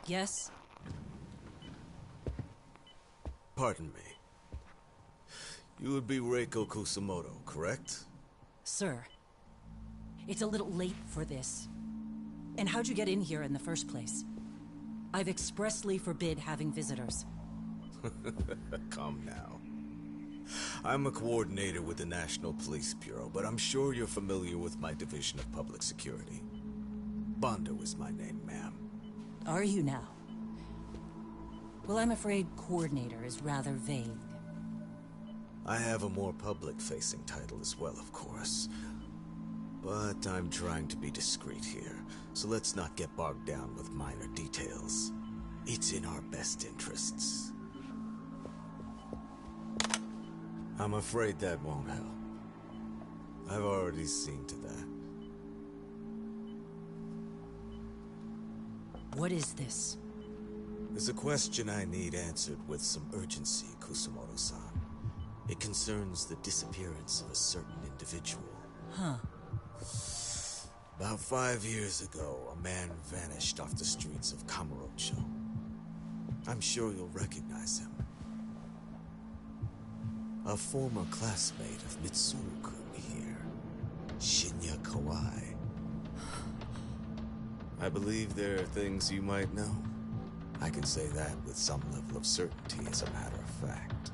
Yes? Pardon me. You would be Reiko Kusumoto, correct? Sir, it's a little late for this. And how'd you get in here in the first place? I've expressly forbid having visitors. Calm now. I'm a coordinator with the National Police Bureau, but I'm sure you're familiar with my Division of Public Security. Bondo is my name, ma'am. Are you now? Well, I'm afraid coordinator is rather vague. I have a more public-facing title as well, of course. But I'm trying to be discreet here, so let's not get bogged down with minor details. It's in our best interests. I'm afraid that won't help. I've already seen to that. What is this? There's a question I need answered with some urgency, Kusumoto-san. It concerns the disappearance of a certain individual. Huh. About 5 years ago, a man vanished off the streets of Kamurocho. I'm sure you'll recognize him. A former classmate of Mitsuru-kun here, Shinya Kawai. I believe there are things you might know. I can say that with some level of certainty, as a matter of fact.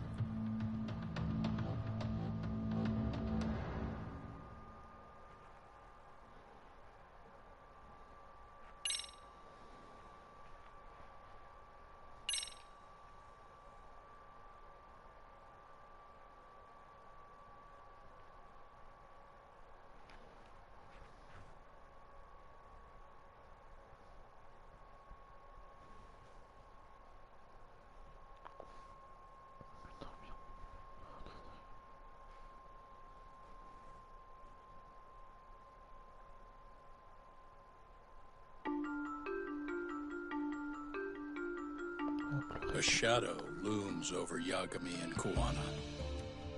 A shadow looms over Yagami and Kuwana.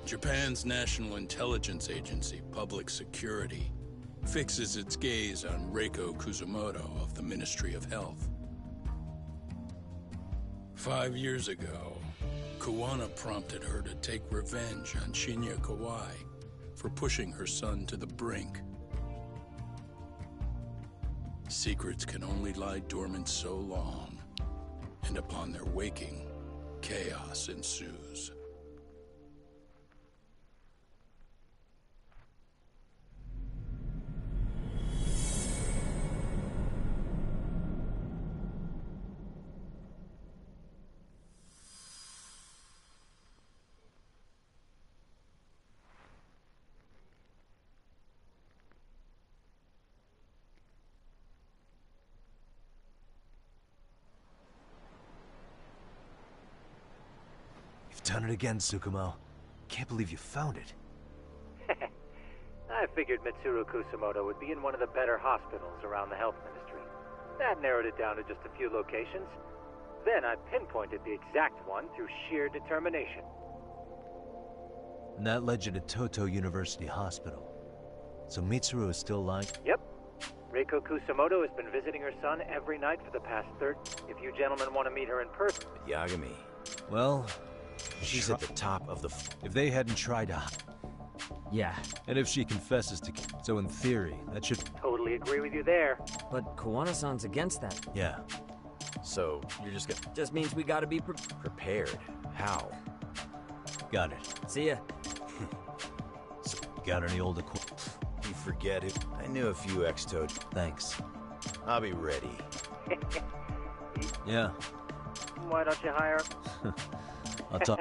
Japan's National Intelligence Agency, Public Security, fixes its gaze on Reiko Kusumoto of the Ministry of Health. 5 years ago, Kuwana prompted her to take revenge on Shinya Kawai for pushing her son to the brink. Secrets can only lie dormant so long. And upon their waking, chaos ensues. Done it again, Tsukumo. Can't believe you found it. I figured Mitsuru Kusumoto would be in one of the better hospitals around the health ministry. That narrowed it down to just a few locations. Then I pinpointed the exact one through sheer determination. And that led you to Toto University Hospital. So Mitsuru is still alive? Yep. Reiko Kusamoto has been visiting her son every night for the past 30. If you gentlemen want to meet her in person... Yagami. Well, she's at the top of the... If they hadn't tried to... Yeah. And if she confesses to... So in theory, that should... Totally agree with you there. But Kowana-san's against that. Yeah. So, you're just gonna... Just means we gotta be prepared. How? Got it. See ya. So, got any old You forget it. I knew a few ex-toad. Thanks. I'll be ready. Yeah. Why don't you hire... I'll talk...